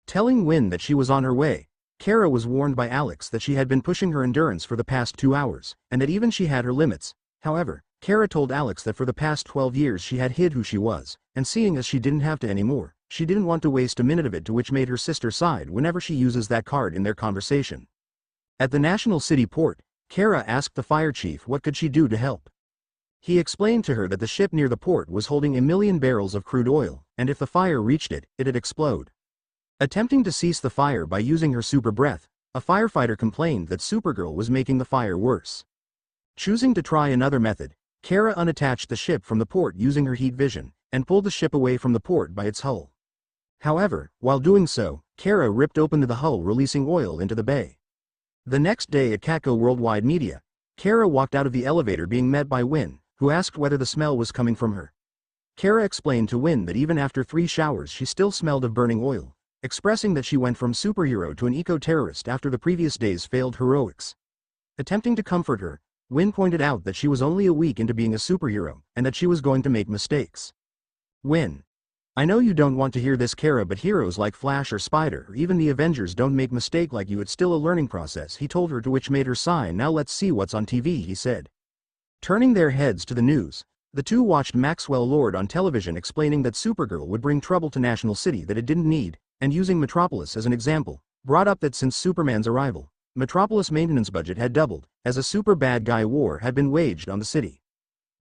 Telling Wynn that she was on her way, Kara was warned by Alex that she had been pushing her endurance for the past 2 hours, and that even she had her limits. However, Kara told Alex that for the past 12 years she had hid who she was, and seeing as she didn't have to anymore, she didn't want to waste a minute of it, to which made her sister sighed whenever she uses that card in their conversation. At the National City port, Kara asked the fire chief what could she do to help. He explained to her that the ship near the port was holding 1 million barrels of crude oil, and if the fire reached it, it'd explode. Attempting to cease the fire by using her super breath, a firefighter complained that Supergirl was making the fire worse. Choosing to try another method, Kara unattached the ship from the port using her heat vision, and pulled the ship away from the port by its hull. However, while doing so, Kara ripped open the hull, releasing oil into the bay. The next day at Catco Worldwide Media, Kara walked out of the elevator being met by Wynn, who asked whether the smell was coming from her. Kara explained to Wynn that even after 3 showers she still smelled of burning oil, expressing that she went from superhero to an eco-terrorist after the previous day's failed heroics. Attempting to comfort her, Wynn pointed out that she was only a week into being a superhero, and that she was going to make mistakes. Wynn. I know you don't want to hear this, Kara, but heroes like Flash or Spider or even the Avengers don't make mistake like you. It's still a learning process, he told her, to which made her sigh. Now let's see what's on TV, he said. Turning their heads to the news, the two watched Maxwell Lord on television explaining that Supergirl would bring trouble to National City that it didn't need, and using Metropolis as an example, brought up that since Superman's arrival, Metropolis' maintenance budget had doubled, as a super bad guy war had been waged on the city.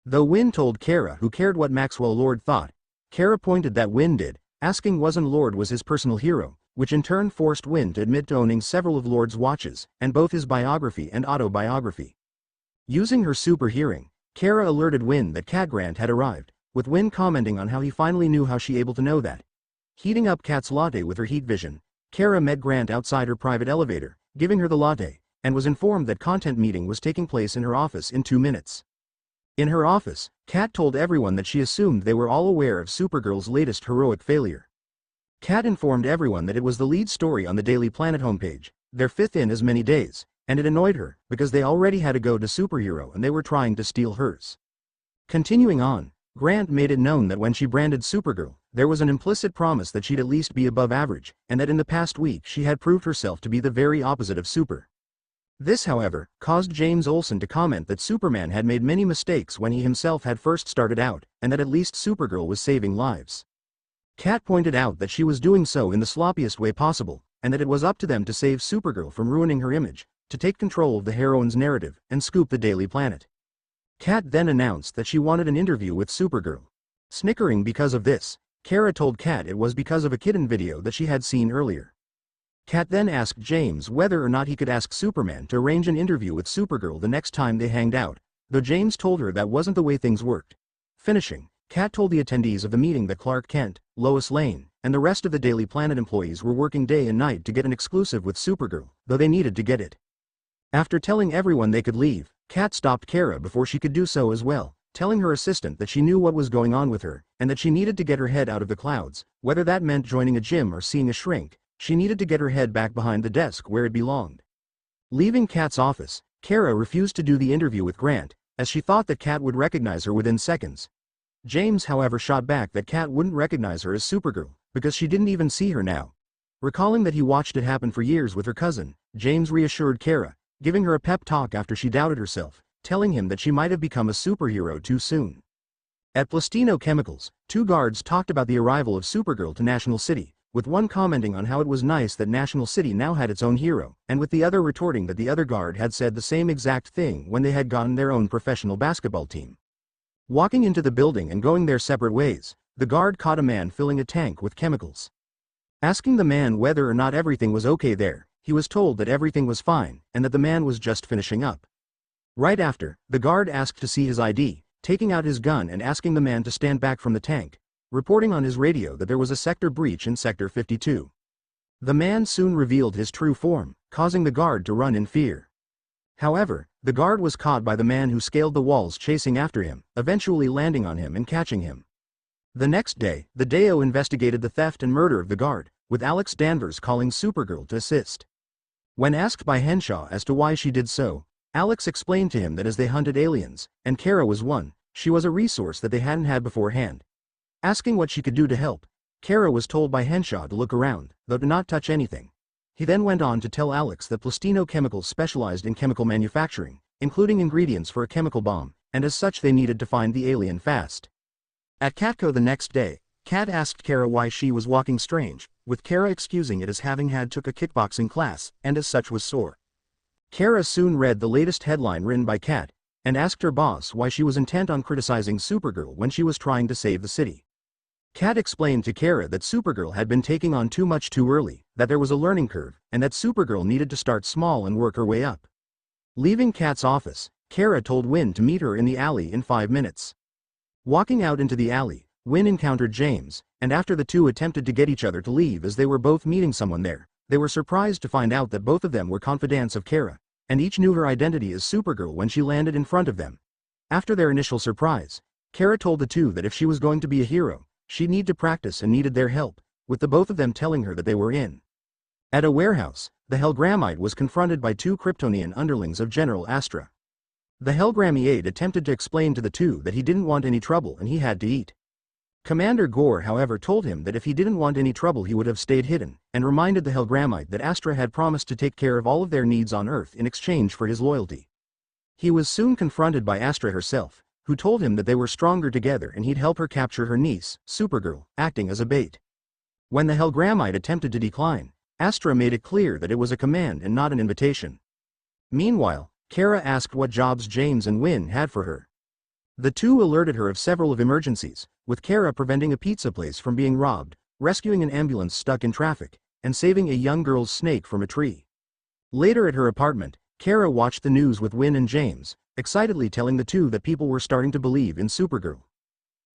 Though Wynn told Kara who cared what Maxwell Lord thought, Kara pointed that Wynn did, asking wasn't Lord was his personal hero, which in turn forced Wynn to admit to owning several of Lord's watches, and both his biography and autobiography. Using her super hearing, Kara alerted Wynn that Cat Grant had arrived, with Wynn commenting on how he finally knew how she able to know that. Heating up Cat's latte with her heat vision, Kara met Grant outside her private elevator, giving her the latte, and was informed that content meeting was taking place in her office in 2 minutes. In her office, Cat told everyone that she assumed they were all aware of Supergirl's latest heroic failure. Cat informed everyone that it was the lead story on the Daily Planet homepage, their 5th in as many days, and it annoyed her, because they already had a go-to superhero and they were trying to steal hers. Continuing on, Grant made it known that when she branded Supergirl, there was an implicit promise that she'd at least be above average, and that in the past week she had proved herself to be the very opposite of super. This, however, caused James Olsen to comment that Superman had made many mistakes when he himself had first started out, and that at least Supergirl was saving lives. Cat pointed out that she was doing so in the sloppiest way possible, and that it was up to them to save Supergirl from ruining her image, to take control of the heroine's narrative, and scoop the Daily Planet. Cat then announced that she wanted an interview with Supergirl. Snickering because of this, Kara told Cat it was because of a kitten video that she had seen earlier. Cat then asked James whether or not he could ask Superman to arrange an interview with Supergirl the next time they hanged out, though James told her that wasn't the way things worked. Finishing, Cat told the attendees of the meeting that Clark Kent, Lois Lane, and the rest of the Daily Planet employees were working day and night to get an exclusive with Supergirl, though they needed to get it. After telling everyone they could leave, Cat stopped Kara before she could do so as well, telling her assistant that she knew what was going on with her, and that she needed to get her head out of the clouds, whether that meant joining a gym or seeing a shrink. She needed to get her head back behind the desk where it belonged. Leaving Cat's office, Kara refused to do the interview with Grant, as she thought that Cat would recognize her within seconds. James, however, shot back that Cat wouldn't recognize her as Supergirl, because she didn't even see her now. Recalling that he watched it happen for years with her cousin, James reassured Kara, giving her a pep talk after she doubted herself, telling him that she might have become a superhero too soon. At Plastino Chemicals, 2 guards talked about the arrival of Supergirl to National City, with one commenting on how it was nice that National City now had its own hero, and with the other retorting that the other guard had said the same exact thing when they had gotten their own professional basketball team. Walking into the building and going their separate ways, the guard caught a man filling a tank with chemicals. Asking the man whether or not everything was okay there, he was told that everything was fine, and that the man was just finishing up. Right after, the guard asked to see his ID, taking out his gun and asking the man to stand back from the tank, reporting on his radio that there was a sector breach in Sector 52. The man soon revealed his true form, causing the guard to run in fear. However, the guard was caught by the man who scaled the walls chasing after him, eventually landing on him and catching him. The next day, the DAO investigated the theft and murder of the guard, with Alex Danvers calling Supergirl to assist. When asked by Henshaw as to why she did so, Alex explained to him that as they hunted aliens, and Kara was one, she was a resource that they hadn't had beforehand. Asking what she could do to help, Kara was told by Henshaw to look around, though to not touch anything. He then went on to tell Alex that Plastino Chemicals specialized in chemical manufacturing, including ingredients for a chemical bomb, and as such they needed to find the alien fast. At Catco the next day, Cat asked Kara why she was walking strange, with Kara excusing it as having took a kickboxing class, and as such was sore. Kara soon read the latest headline written by Cat, and asked her boss why she was intent on criticizing Supergirl when she was trying to save the city. Cat explained to Kara that Supergirl had been taking on too much too early, that there was a learning curve, and that Supergirl needed to start small and work her way up. Leaving Cat's office, Kara told Wynn to meet her in the alley in 5 minutes. Walking out into the alley, Wynn encountered James, and after the two attempted to get each other to leave as they were both meeting someone there, they were surprised to find out that both of them were confidants of Kara, and each knew her identity as Supergirl when she landed in front of them. After their initial surprise, Kara told the two that if she was going to be a hero, she'd need to practice and needed their help, with the both of them telling her that they were in. At a warehouse, the Hellgrammite was confronted by 2 Kryptonian underlings of General Astra. The Hellgrammite attempted to explain to the two that he didn't want any trouble and he had to eat. Commander Gore, however, told him that if he didn't want any trouble he would have stayed hidden, and reminded the Hellgrammite that Astra had promised to take care of all of their needs on Earth in exchange for his loyalty. He was soon confronted by Astra herself, who told him that they were stronger together and he'd help her capture her niece, Supergirl, acting as a bait. When the Hellgrammite attempted to decline, Astra made it clear that it was a command and not an invitation. Meanwhile, Kara asked what jobs James and Wynn had for her. The two alerted her of several emergencies, with Kara preventing a pizza place from being robbed, rescuing an ambulance stuck in traffic, and saving a young girl's snake from a tree. Later at her apartment, Kara watched the news with Win and James, excitedly telling the two that people were starting to believe in Supergirl.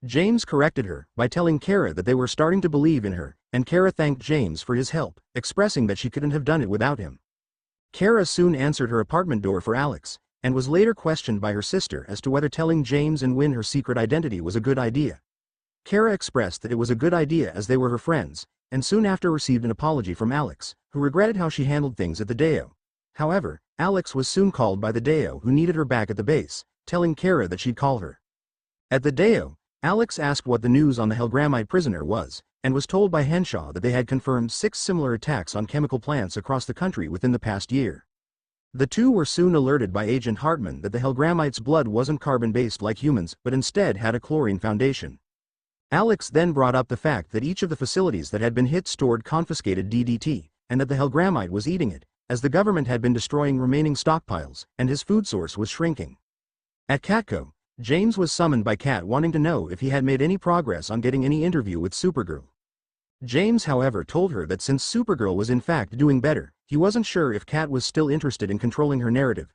James corrected her by telling Kara that they were starting to believe in her, and Kara thanked James for his help, expressing that she couldn't have done it without him. Kara soon answered her apartment door for Alex, and was later questioned by her sister as to whether telling James and Win her secret identity was a good idea. Kara expressed that it was a good idea as they were her friends, and soon after received an apology from Alex, who regretted how she handled things at the Deo. However, Alex was soon called by the Deo, who needed her back at the base, telling Kara that she'd call her. At the Deo, Alex asked what the news on the Helgramite prisoner was, and was told by Henshaw that they had confirmed 6 similar attacks on chemical plants across the country within the past year. The two were soon alerted by Agent Hartman that the Helgramite's blood wasn't carbon-based like humans but instead had a chlorine foundation. Alex then brought up the fact that each of the facilities that had been hit stored confiscated DDT, and that the Helgramite was eating it, as the government had been destroying remaining stockpiles, and his food source was shrinking. At Catco, James was summoned by Cat wanting to know if he had made any progress on getting any interview with Supergirl. James however told her that since Supergirl was in fact doing better, he wasn't sure if Cat was still interested in controlling her narrative.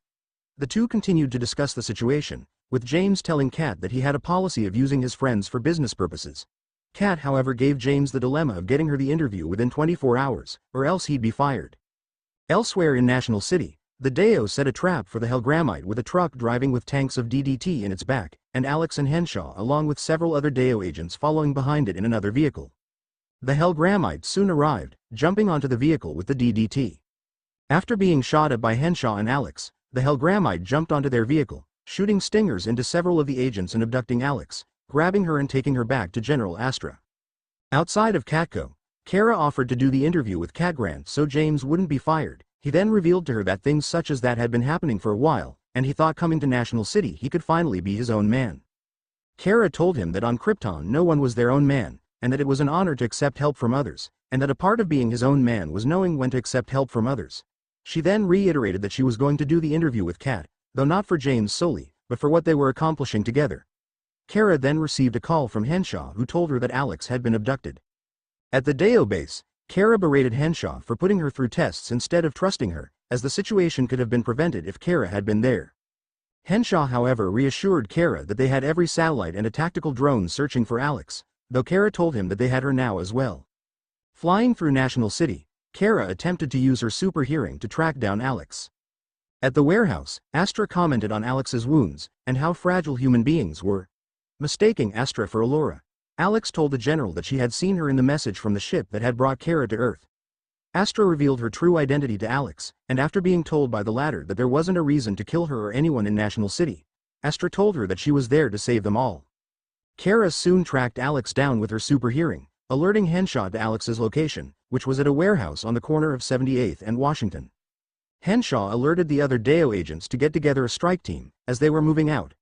The two continued to discuss the situation, with James telling Cat that he had a policy of using his friends for business purposes. Cat however gave James the dilemma of getting her the interview within 24 hours, or else he'd be fired. Elsewhere in National City, the Deo set a trap for the Helgramite with a truck driving with tanks of DDT in its back, and Alex and Henshaw along with several other Deo agents following behind it in another vehicle. The Helgramite soon arrived, jumping onto the vehicle with the DDT. After being shot at by Henshaw and Alex, the Helgramite jumped onto their vehicle, shooting stingers into several of the agents and abducting Alex, grabbing her and taking her back to General Astra. Outside of Catco, Kara offered to do the interview with Cat Grant so James wouldn't be fired. He then revealed to her that things such as that had been happening for a while, and he thought coming to National City he could finally be his own man. Kara told him that on Krypton no one was their own man, and that it was an honor to accept help from others, and that a part of being his own man was knowing when to accept help from others. She then reiterated that she was going to do the interview with Cat, though not for James solely, but for what they were accomplishing together. Kara then received a call from Henshaw who told her that Alex had been abducted. At the Deo base, Kara berated Henshaw for putting her through tests instead of trusting her, as the situation could have been prevented if Kara had been there. Henshaw however reassured Kara that they had every satellite and a tactical drone searching for Alex, though Kara told him that they had her now as well. Flying through National City, Kara attempted to use her super hearing to track down Alex. At the warehouse, Astra commented on Alex's wounds, and how fragile human beings were. Mistaking Astra for Allura, Alex told the general that she had seen her in the message from the ship that had brought Kara to Earth. Astra revealed her true identity to Alex, and after being told by the latter that there wasn't a reason to kill her or anyone in National City, Astra told her that she was there to save them all. Kara soon tracked Alex down with her super hearing, alerting Henshaw to Alex's location, which was at a warehouse on the corner of 78th and Washington. Henshaw alerted the other Deo agents to get together a strike team, as they were moving out.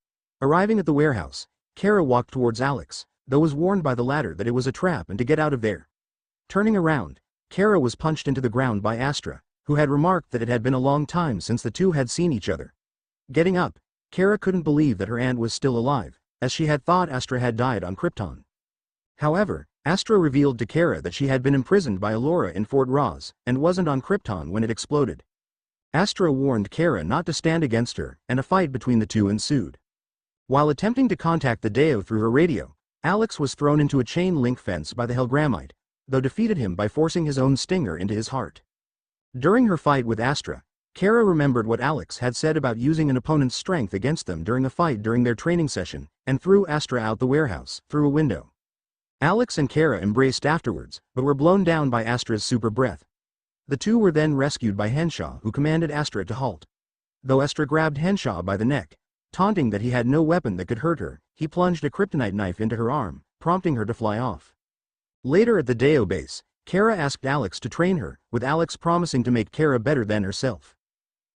Arriving at the warehouse, Kara walked towards Alex, though was warned by the latter that it was a trap and to get out of there. Turning around, Kara was punched into the ground by Astra, who had remarked that it had been a long time since the two had seen each other. Getting up, Kara couldn't believe that her aunt was still alive, as she had thought Astra had died on Krypton. However, Astra revealed to Kara that she had been imprisoned by Allura in Fort Ross, and wasn't on Krypton when it exploded. Astra warned Kara not to stand against her, and a fight between the two ensued. While attempting to contact the Deo through her radio, Alex was thrown into a chain-link fence by the Helgramite, though defeated him by forcing his own stinger into his heart. During her fight with Astra, Kara remembered what Alex had said about using an opponent's strength against them during a fight during their training session, and threw Astra out the warehouse, through a window. Alex and Kara embraced afterwards, but were blown down by Astra's super breath. The two were then rescued by Henshaw, who commanded Astra to halt. Though Astra grabbed Henshaw by the neck, taunting that he had no weapon that could hurt her, he plunged a kryptonite knife into her arm, prompting her to fly off. Later at the Deo base, Kara asked Alex to train her, with Alex promising to make Kara better than herself.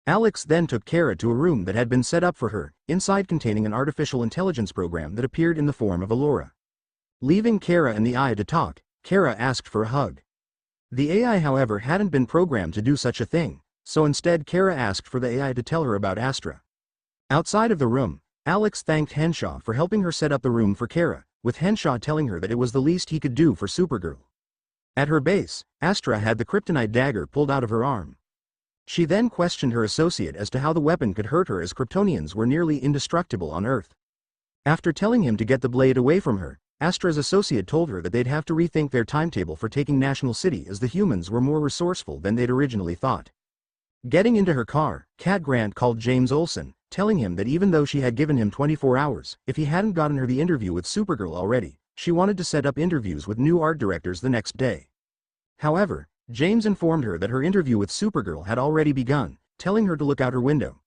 Alex then took Kara to a room that had been set up for her, inside containing an artificial intelligence program that appeared in the form of Allura. Leaving Kara and the AI to talk, Kara asked for a hug. The AI however hadn't been programmed to do such a thing, so instead Kara asked for the AI to tell her about Astra. Outside of the room, Alex thanked Henshaw for helping her set up the room for Kara, with Henshaw telling her that it was the least he could do for Supergirl. At her base, Astra had the kryptonite dagger pulled out of her arm. She then questioned her associate as to how the weapon could hurt her, as Kryptonians were nearly indestructible on Earth. After telling him to get the blade away from her, Astra's associate told her that they'd have to rethink their timetable for taking National City, as the humans were more resourceful than they'd originally thought. Getting into her car, Cat Grant called James Olsen, telling him that even though she had given him 24 hours, if he hadn't gotten her the interview with Supergirl already, she wanted to set up interviews with new art directors the next day. However, James informed her that her interview with Supergirl had already begun, telling her to look out her window.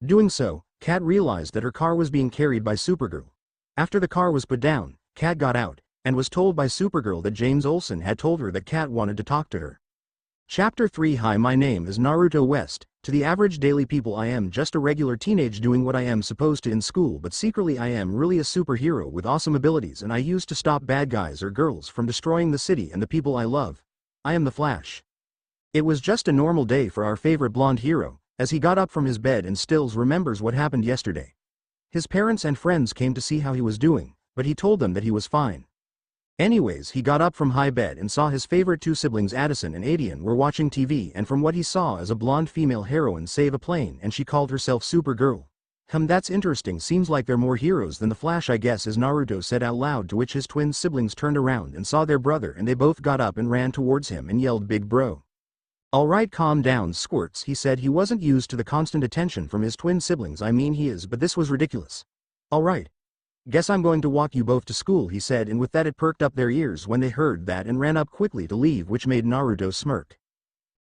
Doing so, Cat realized that her car was being carried by Supergirl. After the car was put down, Cat got out, and was told by Supergirl that James Olsen had told her that Cat wanted to talk to her. Chapter 3. Hi, my name is Naruto West. To the average daily people, I am just a regular teenage doing what I am supposed to in school, but secretly I am really a superhero with awesome abilities, and I used to stop bad guys or girls from destroying the city and the people I love. I am the Flash. It was just a normal day for our favorite blonde hero, as he got up from his bed and still remembers what happened yesterday. His parents and friends came to see how he was doing, but he told them that he was fine. Anyways, he got up from high bed and saw his favorite two siblings Addison and Adian were watching TV, and from what he saw as a blonde female heroine save a plane, and she called herself Supergirl. That's interesting, seems like they're more heroes than the Flash, I guess, as Naruto said out loud, to which his twin siblings turned around and saw their brother, and they both got up and ran towards him and yelled, "Big bro. Alright, calm down, Squirts," he said. He wasn't used to the constant attention from his twin siblings. I mean, he is, but this was ridiculous. "Alright. Guess I'm going to walk you both to school," he said, and with that it perked up their ears when they heard that and ran up quickly to leave, which made Naruto smirk.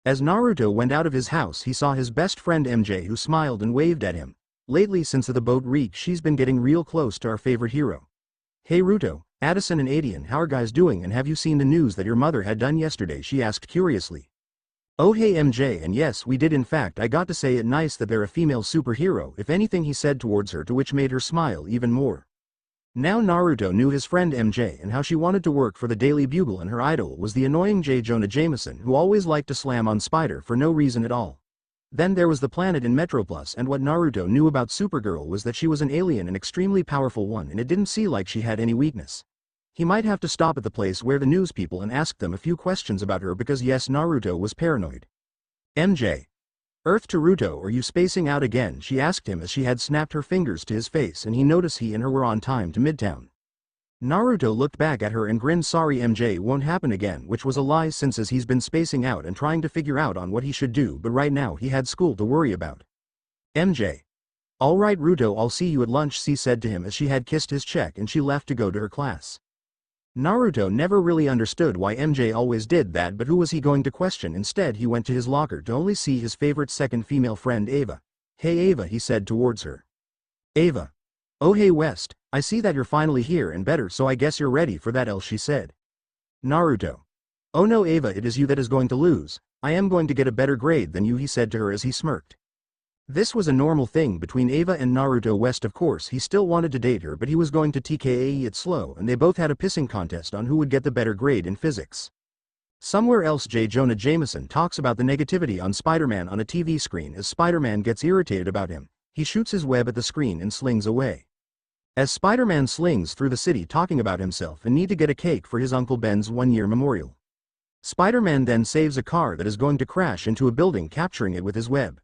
As Naruto went out of his house, he saw his best friend MJ, who smiled and waved at him. "Lately, since the boat reek, she's been getting real close to our favorite hero." "Hey Ruto, Addison and Adian, how are guys doing, and have you seen the news that your mother had done yesterday?" she asked curiously. "Oh hey MJ, and yes we did, in fact I got to say it nice that they're a female superhero, if anything," he said towards her, to which made her smile even more. Now Naruto knew his friend MJ and how she wanted to work for the Daily Bugle, and her idol was the annoying J. Jonah Jameson, who always liked to slam on Spider for no reason at all. Then there was the planet in Metroplus, and what Naruto knew about Supergirl was that she was an alien, an extremely powerful one, and it didn't seem like she had any weakness. He might have to stop at the place where the news people and ask them a few questions about her, because yes, Naruto was paranoid. "MJ. Earth to Ruto, are you spacing out again?" she asked him as she had snapped her fingers to his face, and he noticed he and her were on time to Midtown. Naruto looked back at her and grinned. "Sorry MJ, won't happen again," which was a lie, since as he's been spacing out and trying to figure out on what he should do, but right now he had school to worry about. "MJ. Alright Ruto, I'll see you at lunch," she said to him as she had kissed his cheek and she left to go to her class. Naruto never really understood why MJ always did that, but who was he going to question? Instead he went to his locker to only see his favorite second female friend Ava. "Hey Ava," he said towards her. "Ava. Oh hey West, I see that you're finally here and better, so I guess you're ready for that L," she said. Naruto. "Oh no Ava, it is you that is going to lose. I am going to get a better grade than you," he said to her as he smirked. This was a normal thing between Ava and Naruto West. Of course he still wanted to date her, but he was going to TKAE it slow, and they both had a pissing contest on who would get the better grade in physics. Somewhere else J. Jonah Jameson talks about the negativity on Spider-Man on a TV screen. As Spider-Man gets irritated about him, he shoots his web at the screen and slings away. As Spider-Man slings through the city talking about himself and need to get a cake for his Uncle Ben's one-year memorial. Spider-Man then saves a car that is going to crash into a building, capturing it with his web.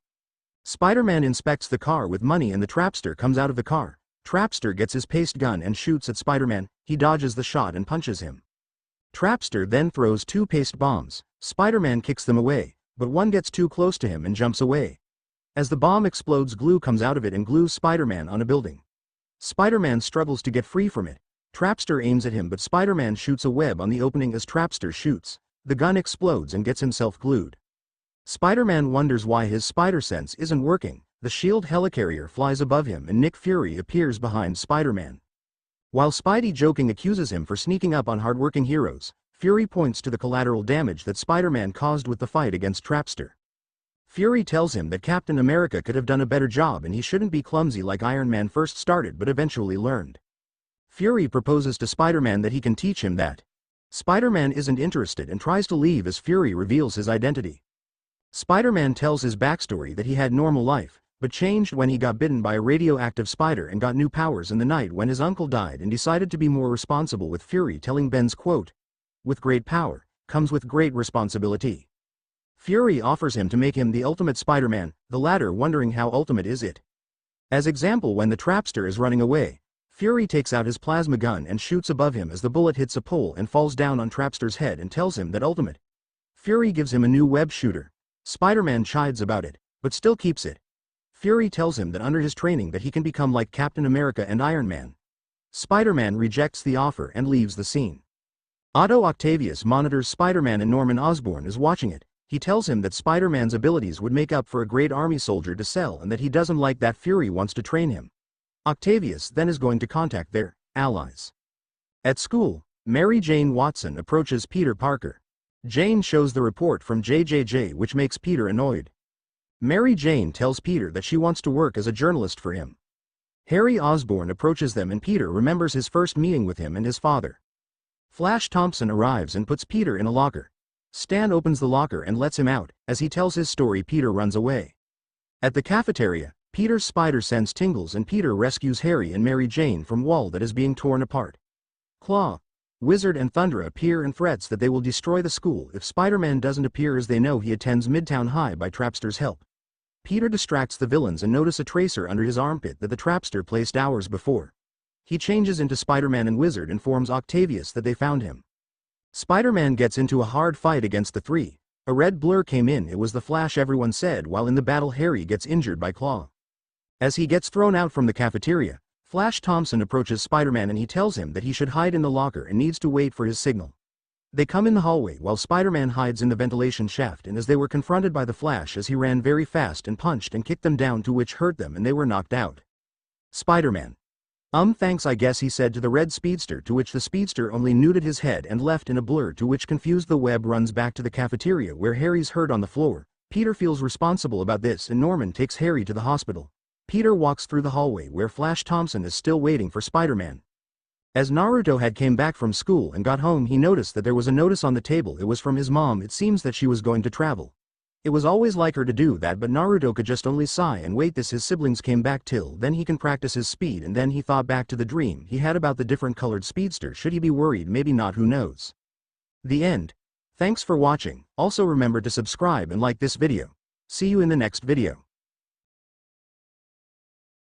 Spider-Man inspects the car with money and the Trapster comes out of the car. Trapster gets his paste gun and shoots at Spider-Man. He dodges the shot and punches him. Trapster then throws two paste bombs. Spider-Man kicks them away, but one gets too close to him and jumps away. As the bomb explodes, glue comes out of it and glues Spider-Man on a building. Spider-Man struggles to get free from it. Trapster aims at him, but Spider-Man shoots a web on the opening. As Trapster shoots, the gun explodes and gets himself glued. Spider-Man wonders why his spider sense isn't working. The shield helicarrier flies above him and Nick Fury appears behind Spider-Man. While Spidey joking accuses him for sneaking up on hardworking heroes, Fury points to the collateral damage that Spider-Man caused with the fight against Trapster. Fury tells him that Captain America could have done a better job and he shouldn't be clumsy like Iron Man first started but eventually learned. Fury proposes to Spider-Man that he can teach him that. Spider-Man isn't interested and tries to leave as Fury reveals his identity. Spider-Man tells his backstory that he had normal life, but changed when he got bitten by a radioactive spider and got new powers in the night when his uncle died and decided to be more responsible, with Fury telling Ben's quote, "With great power comes with great responsibility. Fury offers him to make him the ultimate Spider-Man, the latter wondering how ultimate is it. As example, when the trapster is running away, Fury takes out his plasma gun and shoots above him as the bullet hits a pole and falls down on Trapster's head and tells him that ultimate. Fury gives him a new web shooter. Spider-Man chides about it, but still keeps it. Fury tells him that under his training that he can become like Captain America and Iron Man. Spider-Man rejects the offer and leaves the scene. Otto Octavius monitors Spider-Man and Norman Osborn is watching it. He tells him that Spider-Man's abilities would make up for a great army soldier to sell and that he doesn't like that Fury wants to train him. Octavius then is going to contact their allies. At school, Mary Jane Watson approaches Peter Parker. Jane shows the report from JJJ, which makes Peter annoyed. Mary Jane tells Peter that she wants to work as a journalist for him. Harry Osborn approaches them and Peter remembers his first meeting with him and his father. Flash Thompson arrives and puts Peter in a locker. Stan opens the locker and lets him out. As he tells his story, Peter runs away. At the cafeteria, Peter's spider sense tingles and Peter rescues Harry and Mary Jane from wall that is being torn apart. Claw, Wizard and Thundra appear and threats that they will destroy the school if Spider-Man doesn't appear, as they know he attends Midtown High by Trapster's help. Peter distracts the villains and notice a tracer under his armpit that the Trapster placed hours before. He changes into Spider-Man and Wizard informs Octavius that they found him. Spider-Man gets into a hard fight against the three. A red blur came in, it was the Flash everyone said, while in the battle Harry gets injured by Claw. As he gets thrown out from the cafeteria, Flash Thompson approaches Spider-Man and he tells him that he should hide in the locker and needs to wait for his signal. They come in the hallway while Spider-Man hides in the ventilation shaft, and as they were confronted by the Flash as he ran very fast and punched and kicked them down, to which hurt them and they were knocked out. Spider-Man. Thanks I guess, he said to the red speedster, to which the speedster only nodded his head and left in a blur, to which confused the web runs back to the cafeteria where Harry's hurt on the floor. Peter feels responsible about this and Norman takes Harry to the hospital. Peter walks through the hallway where Flash Thompson is still waiting for Spider-Man. As Naruto had came back from school and got home, he noticed that there was a notice on the table. It was from his mom. It seems that she was going to travel. It was always like her to do that, but Naruto could just only sigh and wait this his siblings came back till then he can practice his speed, and then he thought back to the dream he had about the different colored speedster. Should he be worried? Maybe not, who knows. The end. Thanks for watching. Also remember to subscribe and like this video. See you in the next video.